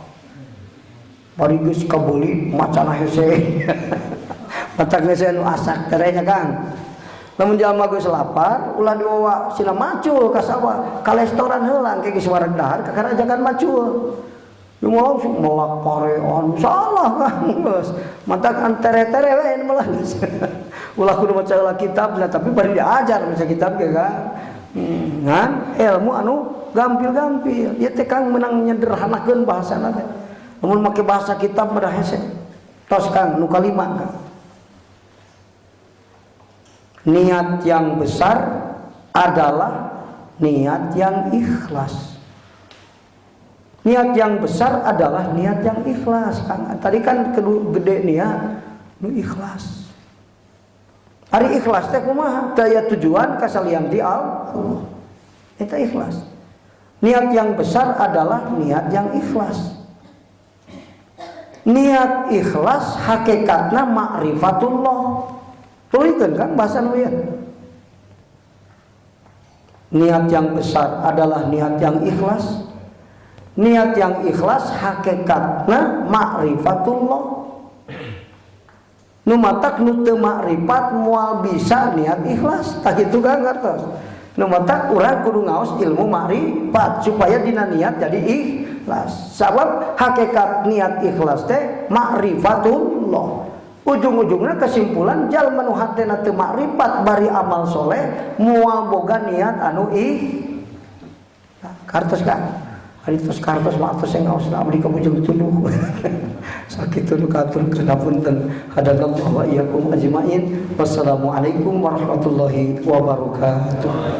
bari geus kabeli macana hese. Matak hese anu asak terenya Kang. Lamun jalma geus lapar, ulah dibawa sila macul ka sawah, ka restoran heulang ke geus wareg dahar ka karajakan macul. Mau melak pareon salah Kang geus. Matak antere-tere we melah. Ulah kudu maca heula kitabna tapi bari diajar maca kitab ge Kang. Ngan ilmu anu gampil-gampil. Ieu teh Kang menang nyederhanakeun bahasana teh. Lamun make bahasa kitab mah hese. Tos Kang nu kalima Kang. Niat yang besar adalah niat yang ikhlas. Niat yang besar adalah niat yang ikhlas Kang. Tadi kan gede niat nu ikhlas. Ari ikhlas teh kumaha? Daya tujuan kasalian di Allah. Eta ikhlas. Niat yang besar adalah niat yang ikhlas. Niat ikhlas hakikatna ma'rifatullah. Tulikeun kan bahasa nu ieu. Niat yang besar adalah niat yang ikhlas. Niat yang ikhlas hakikatna ma'rifatullah. Nu matak nu teu makrifat moal bisa niat ikhlas. Tah kitu Kang ngartos. Nu matak urang kudu ngaos ilmu makrifat supaya dina niat jadi ikhlas. Sabab hakikat niat ikhlas teh ma'rifatullah. Ujung-ujungna kesimpulan jalma nu hatena teu makrifat bari amal soleh moal boga niat anu kartos Kang. Ari tos kartos mah tos ngaos abdi ka bujung tuduh. Sakitu nu katurkeun hapunten hadanallahu wa iyyakum ajmain. Wassalamualaikum warahmatullahi wabarakatuh.